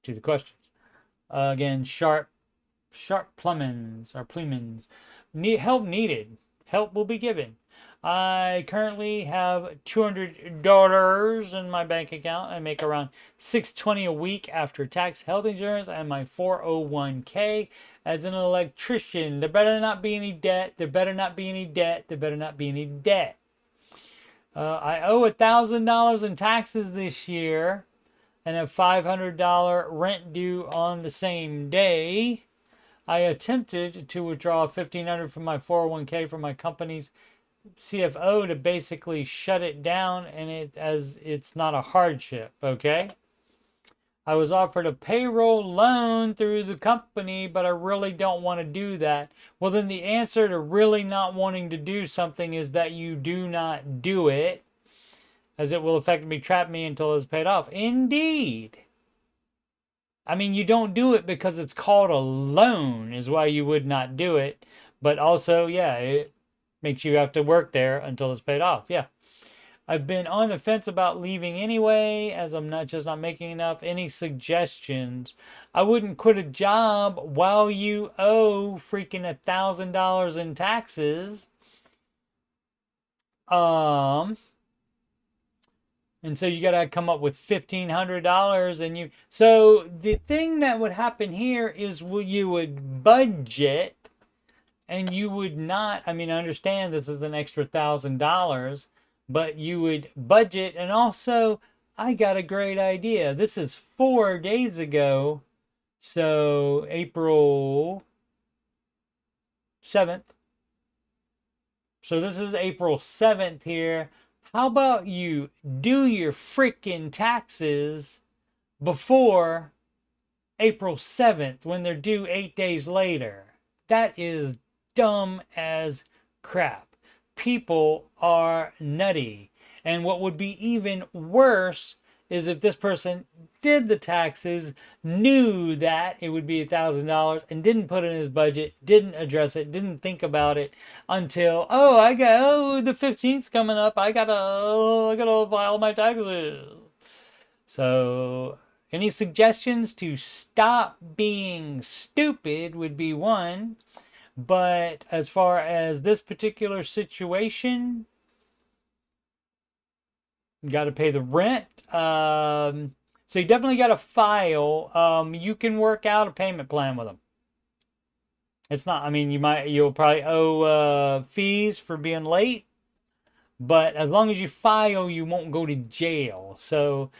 S1: to the questions. Again, Sharp Plemmons or Plemons. Help needed. Help will be given. I currently have $200 in my bank account. I make around $620 a week after tax, health insurance, and my 401k. As an electrician, there better not be any debt. There better not be any debt. There better not be any debt. I owe $1,000 in taxes this year, and a $500 rent due on the same day. I attempted to withdraw $1,500 from my 401k from my company's CFO to basically shut it down, and it's not a hardship. Okay. I was offered a payroll loan through the company, but I really don't want to do that. Well, then the answer to really not wanting to do something is that you do not do it, as it will effectively trap me until it's paid off. Indeed. I mean, you don't do it because it's called a loan, is why you would not do it. But also, yeah, it makes you have to work there until it's paid off. Yeah. I've been on the fence about leaving anyway, as I'm not making enough. Any suggestions? I wouldn't quit a job while you owe freaking $1,000 in taxes. And so you got to come up with $1,500, and you. So the thing that would happen here is you would budget, and you would not. I mean, I understand this is an extra $1,000. But you would budget, and also, I got a great idea. This is 4 days ago, so April 7th. So this is April 7th here. How about you do your freaking taxes before April 7th when they're due 8 days later? That is dumb as crap. People are nutty. And what would be even worse is if this person did the taxes, knew that it would be $1,000 and didn't put it in his budget, didn't address it, didn't think about it until, the 15th's coming up. I gotta file my taxes. So any suggestions to stop being stupid would be one. But as far as this particular situation, you got to pay the rent. So you definitely got to file. You can work out a payment plan with them. It's not, I mean, you'll probably owe fees for being late. But as long as you file, you won't go to jail. So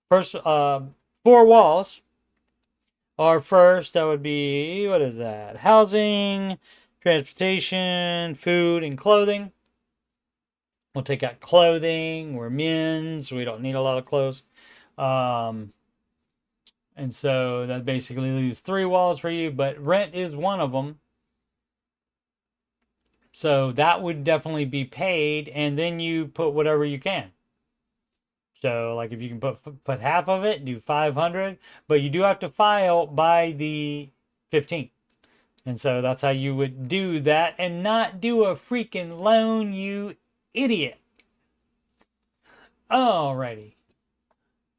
S1: first, 4 walls. Or first, that would be, what is that? Housing, transportation, food, and clothing. We'll take out clothing. We're men's. We don't need a lot of clothes. And so that basically leaves 3 walls for you. But rent is one of them. So that would definitely be paid. And then you put whatever you can. So, like, if you can put half of it, do 500, but you do have to file by the 15th. And so that's how you would do that and not do a freaking loan, you idiot. Alrighty.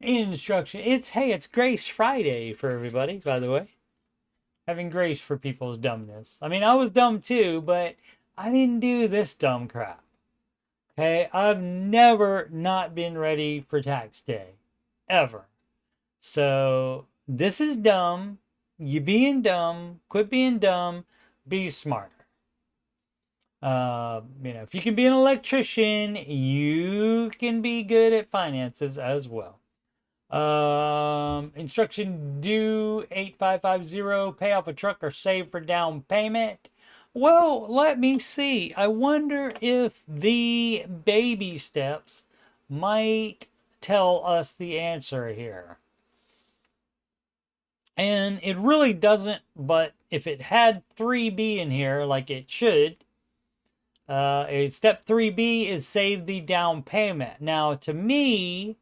S1: Instruction. It's Grace Friday for everybody, by the way. Having grace for people's dumbness. I mean, I was dumb too, but I didn't do this dumb crap. Okay, I've never not been ready for tax day, ever. So this is dumb. You being dumb, quit being dumb, be smarter. If you can be an electrician, you can be good at finances as well. Instruction due 8550, pay off a truck or save for down payment. Well, let me see. I wonder if the baby steps might tell us the answer here. And it really doesn't, but if it had 3B in here, like it should, step 3B is save the down payment. Now, to me,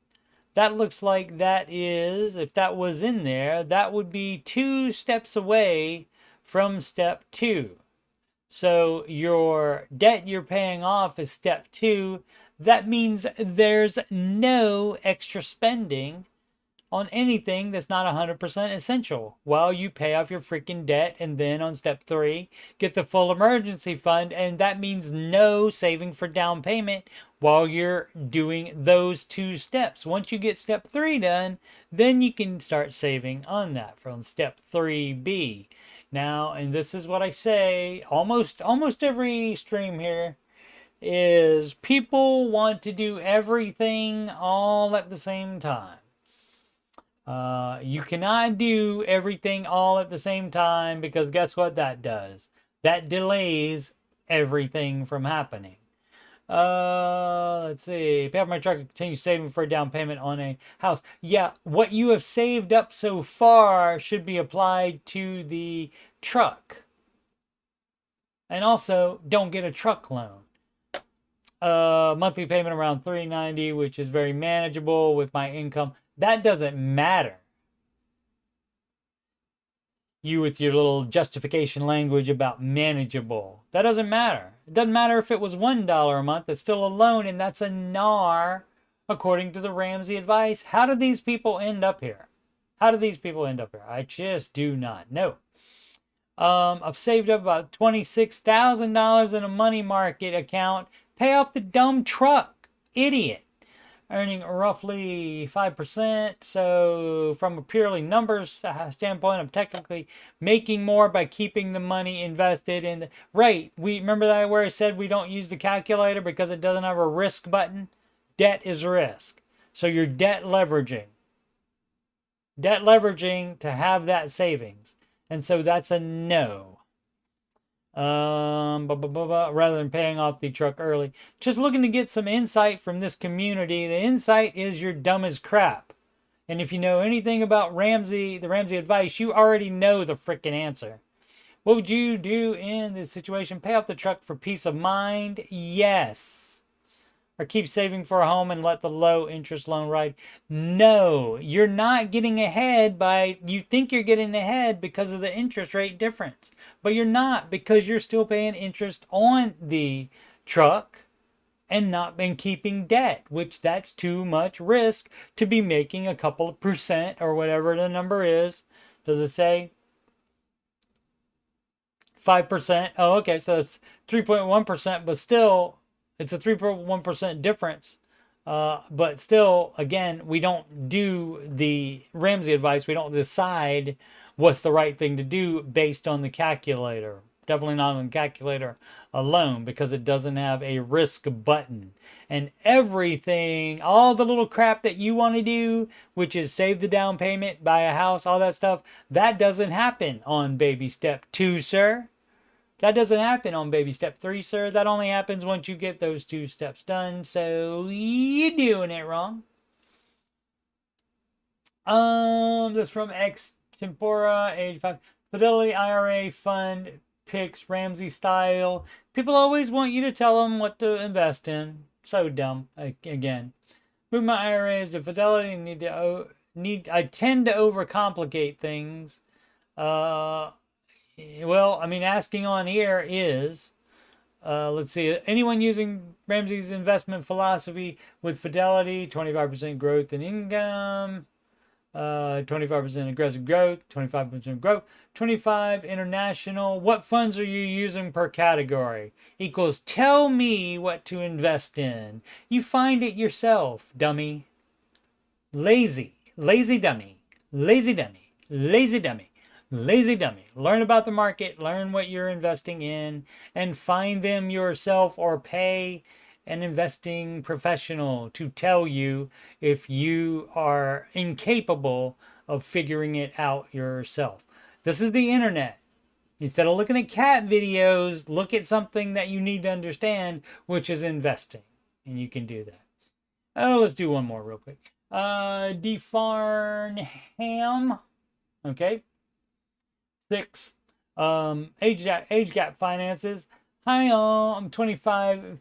S1: that looks like that is, if that was in there, that would be 2 steps away from step 2. So your debt you're paying off is step 2. That means there's no extra spending on anything that's not 100% essential while you pay off your freaking debt. And then on step 3, get the full emergency fund. And that means no saving for down payment while you're doing those 2 steps. Once you get step 3 done, then you can start saving on that from step 3B. Now, and this is what I say almost every stream here, is people want to do everything all at the same time. You cannot do everything all at the same time, because guess what that does? That delays everything from happening. Let's see. Pay off my truck and continue saving for a down payment on a house. Yeah, what you have saved up so far should be applied to the truck. And also, don't get a truck loan. Monthly payment around $390, which is very manageable with my income. That doesn't matter. You with your little justification language about manageable. That doesn't matter. It doesn't matter if it was $1 a month. It's still a loan, and that's a NAR, according to the Ramsey advice. How did these people end up here? How did these people end up here? I just do not know. I've saved up about $26,000 in a money market account. Pay off the dumb truck. Idiot. Earning roughly 5%. So from a purely numbers standpoint, I'm technically making more by keeping the money invested in the... Right. We remember that where I said we don't use the calculator because it doesn't have a risk button? Debt is risk. So you're debt leveraging. Debt leveraging to have that savings. And so that's a no. Rather than paying off the truck early. Just looking to get some insight from this community. The insight is you're dumb as crap. And if you know anything about Ramsey, the Ramsey advice, you already know the freaking answer. What would you do in this situation? Pay off the truck for peace of mind? Yes. Or keep saving for a home and let the low interest loan ride? No, you're not getting ahead by, you think you're getting ahead because of the interest rate difference. But you're not, because you're still paying interest on the truck and not been keeping debt, which that's too much risk to be making a couple of percent or whatever the number is. Does it say 5%? Oh, okay, so it's 3.1%, but still, it's a 3.1% difference. But still, again, we don't do the Ramsey advice. We don't decide what's the right thing to do based on the calculator. Definitely not on the calculator alone, because it doesn't have a risk button. And everything, all the little crap that you want to do, which is save the down payment, buy a house, all that stuff, that doesn't happen on baby step 2, sir. That doesn't happen on baby step 3, sir. That only happens once you get those 2 steps done. So you're doing it wrong. This from X Tempora, age 5. Fidelity IRA fund picks Ramsey style. People always want you to tell them what to invest in. So dumb. Again, move my IRAs to Fidelity. I tend to overcomplicate things. Well, I mean, asking on here is, let's see, anyone using Ramsey's investment philosophy with Fidelity, 25% growth in income, 25% aggressive growth, 25% growth, 25 international. What funds are you using per category? Equals tell me what to invest in. You find it yourself, dummy. Lazy dummy, lazy dummy, lazy dummy. Lazy dummy. Learn about the market, learn what you're investing in, and find them yourself, or pay an investing professional to tell you if you are incapable of figuring it out yourself. This is the internet. Instead of looking at cat videos, look at something that you need to understand, which is investing. And you can do that. Oh, let's do one more real quick. Defarnham. Okay. 6. Age gap finances. Hi, I'm 25,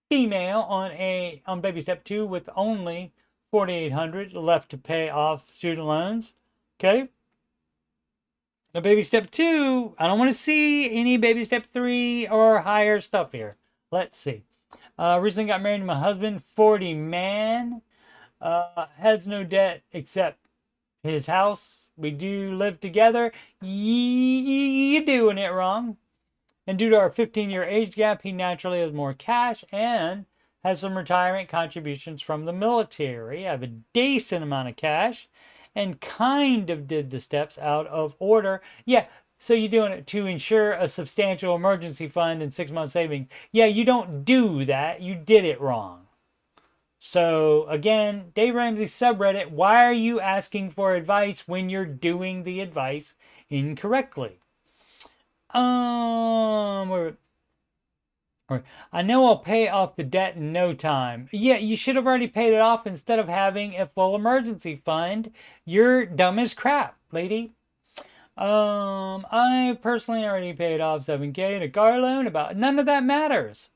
S1: female on baby step 2 with only $4,800 left to pay off student loans. Okay. Now baby step 2, I don't want to see any baby step 3 or higher stuff here. Let's see. Recently got married to my husband, 40 man. Has no debt except his house. We do live together. You're doing it wrong. And due to our 15-year age gap, he naturally has more cash and has some retirement contributions from the military. I have a decent amount of cash and kind of did the steps out of order. Yeah, so you're doing it to ensure a substantial emergency fund and 6-month savings. Yeah, you don't do that. You did it wrong. So again, Dave Ramsey subreddit, why are you asking for advice when you're doing the advice incorrectly? Or, I know I'll pay off the debt in no time. Yeah, you should have already paid it off instead of having a full emergency fund. You're dumb as crap, lady. I personally already paid off 7K in a car loan. About none of that matters.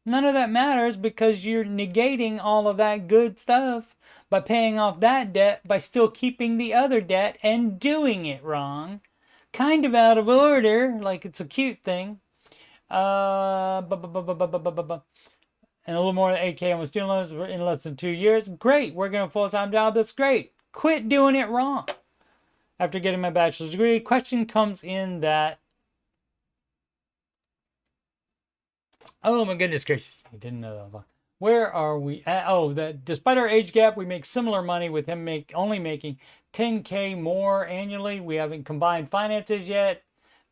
S1: None of that matters because you're negating all of that good stuff by paying off that debt by still keeping the other debt and doing it wrong. Kind of out of order, like it's a cute thing. And a little more than 8K on student loans in less than 2 years. Great, working a full-time job. That's great. Quit doing it wrong. After getting my bachelor's degree, question comes in that, oh my goodness gracious, I didn't know that. Where are we at? Oh, that despite our age gap, we make similar money with him only making 10K more annually. We haven't combined finances yet,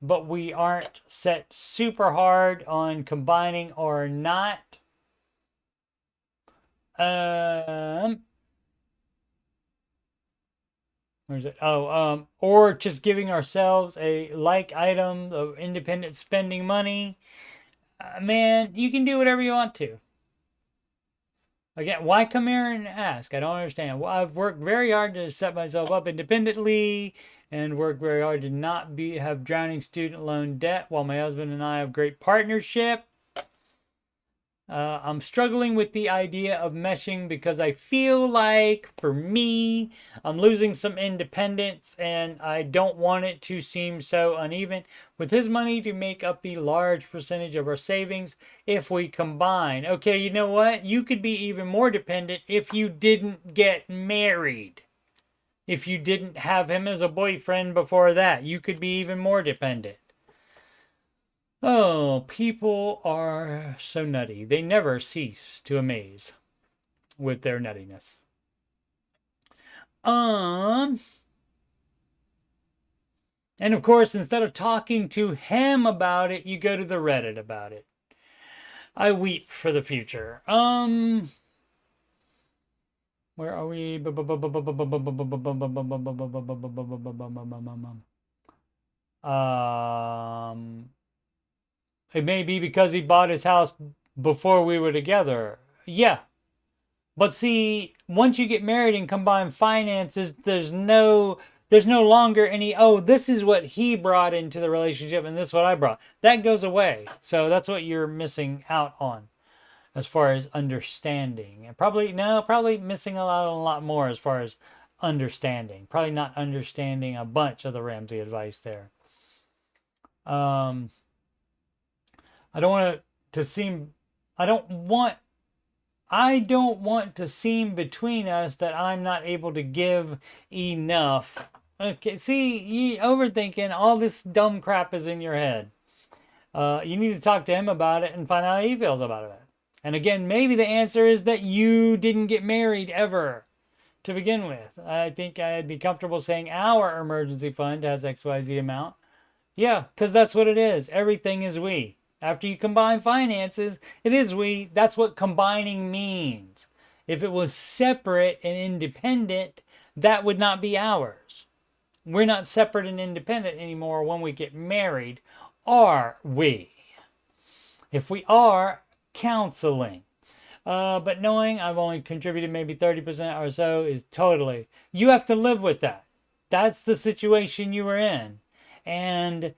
S1: but we aren't set super hard on combining or not. Where's it? Oh, or just giving ourselves a like item of independent spending money. Man, you can do whatever you want to. Again, why come here and ask? I don't understand. Well, I've worked very hard to set myself up independently and worked very hard to not have drowning student loan debt while my husband and I have great partnership. I'm struggling with the idea of meshing because I feel like, for me, I'm losing some independence and I don't want it to seem so uneven with his money to make up the large percentage of our savings if we combine. Okay, you know what? You could be even more dependent if you didn't get married. If you didn't have him as a boyfriend before that, you could be even more dependent. Oh, people are so nutty. They never cease to amaze with their nuttiness. And of course, instead of talking to him about it, you go to the Reddit about it. I weep for the future. Where are we? It may be because he bought his house before we were together. Yeah. But see, once you get married and combine finances, there's no longer any, oh, this is what he brought into the relationship and this is what I brought. That goes away. So that's what you're missing out on as far as understanding. And probably missing a lot more as far as understanding. Probably not understanding a bunch of the Ramsey advice there. I don't want to seem between us that I'm not able to give enough. Okay, see, you overthinking all this dumb crap is in your head. You need to talk to him about it and find out how he feels about it. And again, maybe the answer is that you didn't get married ever to begin with. I think I'd be comfortable saying our emergency fund has XYZ amount. Yeah, because that's what it is. Everything is we. After you combine finances, it is we. That's what combining means. If it was separate and independent, that would not be ours. We're not separate and independent anymore when we get married, are we? If we are, counseling. But knowing I've only contributed maybe 30% or so is totally, you have to live with that. That's the situation you were in. And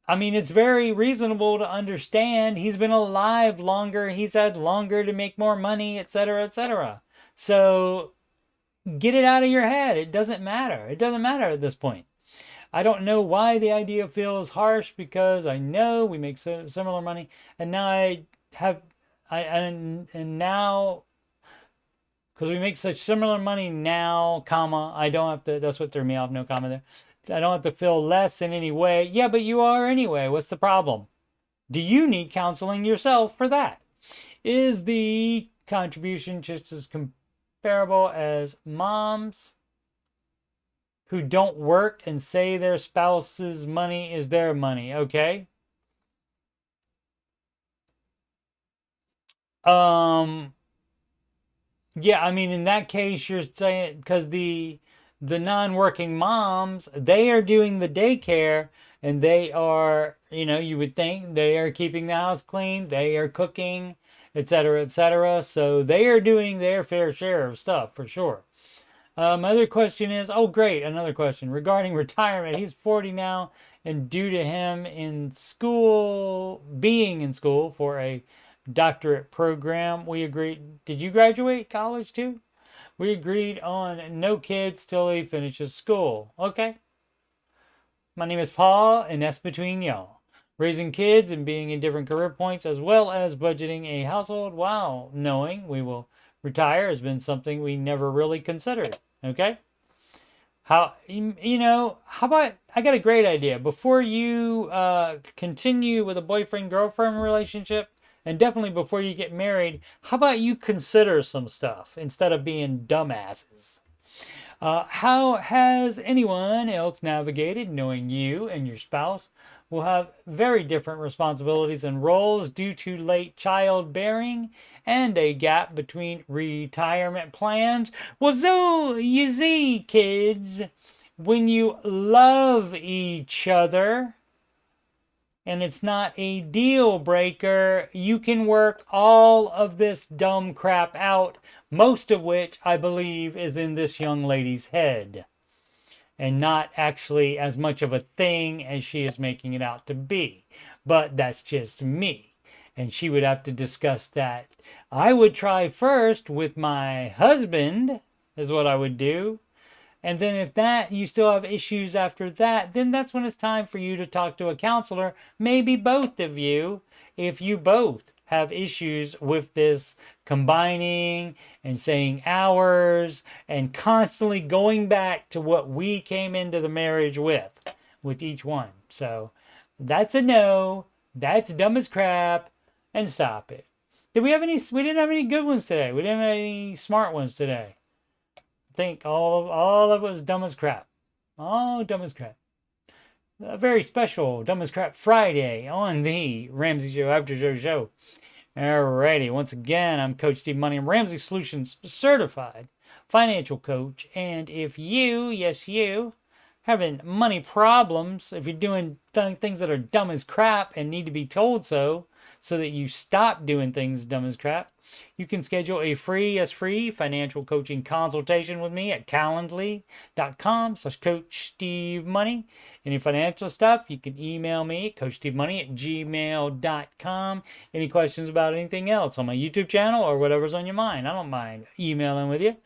S1: I mean, it's very reasonable to understand. He's been alive longer. He's had longer to make more money, etc., etc. So get it out of your head. It doesn't matter. It doesn't matter at this point. I don't know why the idea feels harsh because I know we make similar money, and now now because we make such similar money now, comma, I don't have to. That's what threw me off. No comma there. I don't have to feel less in any way. Yeah, but you are anyway. What's the problem? Do you need counseling yourself for that? Is the contribution just as comparable as moms who don't work and say their spouse's money is their money? Okay. Yeah, I mean, in that case, you're saying because the non-working moms, they are doing the daycare, and they are, you would think they are keeping the house clean, they are cooking, etc., etc. So they are doing their fair share of stuff for sure. My other question is, oh great, another question regarding retirement. He's 40 now, and due to him being in school for a doctorate program, we agreed. Did you graduate college too? We agreed on no kids till he finishes school. Okay. My name is Paul, and that's between y'all. Raising kids and being in different career points, as well as budgeting a household while knowing we will retire, has been something we never really considered. Okay? How about, I got a great idea. Before you continue with a boyfriend-girlfriend relationship, and definitely before you get married, how about you consider some stuff instead of being dumbasses? How has anyone else navigated knowing you and your spouse will have very different responsibilities and roles due to late childbearing and a gap between retirement plans? Well, so you see, kids, when you love each other and it's not a deal breaker, you can work all of this dumb crap out, most of which I believe is in this young lady's head, and not actually as much of a thing as she is making it out to be. But that's just me, and she would have to discuss that. I would try first with my husband, is what I would do. And then if that you still have issues after that, then that's when it's time for you to talk to a counselor, maybe both of you, if you both have issues with this combining and saying hours and constantly going back to what we came into the marriage with each one. So that's a no. That's dumb as crap, and stop it. Did we have any? We didn't have any good ones today. We didn't have any smart ones today. I think all of it was dumb as crap. All dumb as crap. A very special Dumb as Crap Friday on the Ramsey Show Aftershow show. Alrighty, once again, I'm Coach Steve Money. I'm Ramsey Solutions certified financial coach. And if you, yes you, having money problems, if you're doing things that are dumb as crap and need to be told so that you stop doing things dumb as crap, you can schedule a free financial coaching consultation with me at calendly.com/coachstevemoney. Any financial stuff, you can email me, coachstevemoney@gmail.com. Any questions about anything else on my YouTube channel or whatever's on your mind, I don't mind emailing with you.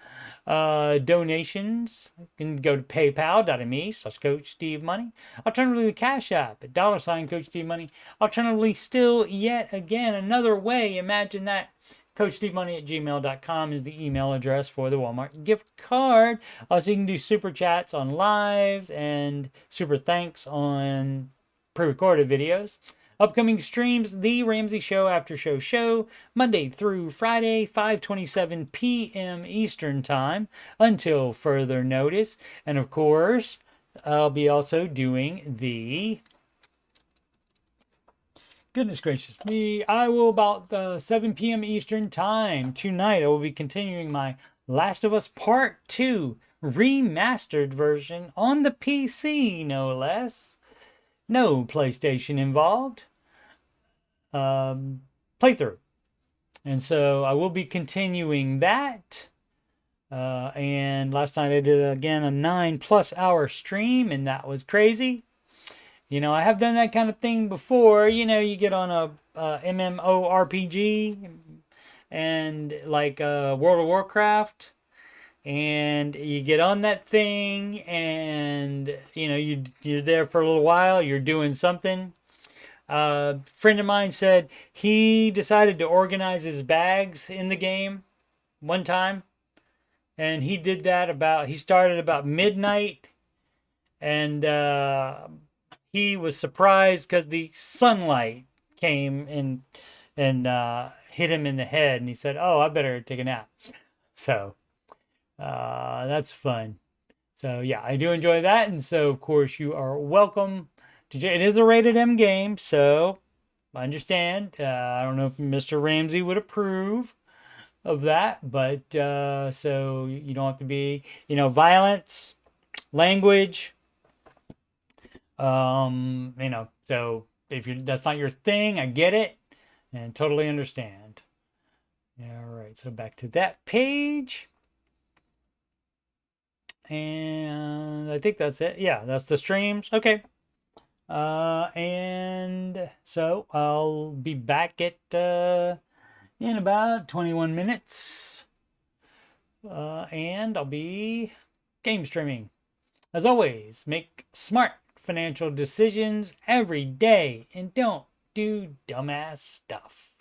S1: Donations, you can go to paypal.me/coachstevemoney. Alternatively, the CashApp at $coachstevemoney. Alternatively, still yet again another way, imagine that, coachstevemoney@gmail.com is the email address for the Walmart gift card. Also, you can do super chats on lives and super thanks on pre-recorded videos. Upcoming streams, The Ramsey Show Aftershow show, Monday through Friday, 5:27 p.m. Eastern Time, until further notice. And of course, I'll be also doing the... Goodness gracious me, I will about 7 p.m. Eastern Time tonight. I will be continuing my Last of Us Part 2 remastered version on the PC, no less. No PlayStation involved. Playthrough. And so I will be continuing that. And last night I did again a 9+ hour stream, and that was crazy. I have done that kind of thing before. You get on a MMORPG and like World of Warcraft, and you get on that thing, and you're there for a little while. You're doing something. A friend of mine said he decided to organize his bags in the game one time, and he did that he started about midnight, and he was surprised because the sunlight came and hit him in the head, and he said, "Oh, I better take a nap." So that's fun. So yeah, I do enjoy that, and so of course you are welcome to. It is a rated M game, so I understand. I don't know if Mr. Ramsey would approve of that, but so you don't have to be, violence, language, You know, so if that's not your thing, I get it and totally understand. All right, so back to that page. And I think that's it. Yeah, that's the streams. Okay. And so I'll be back at in about 21 minutes. And I'll be game streaming. As always, make smart financial decisions every day and don't do dumbass stuff.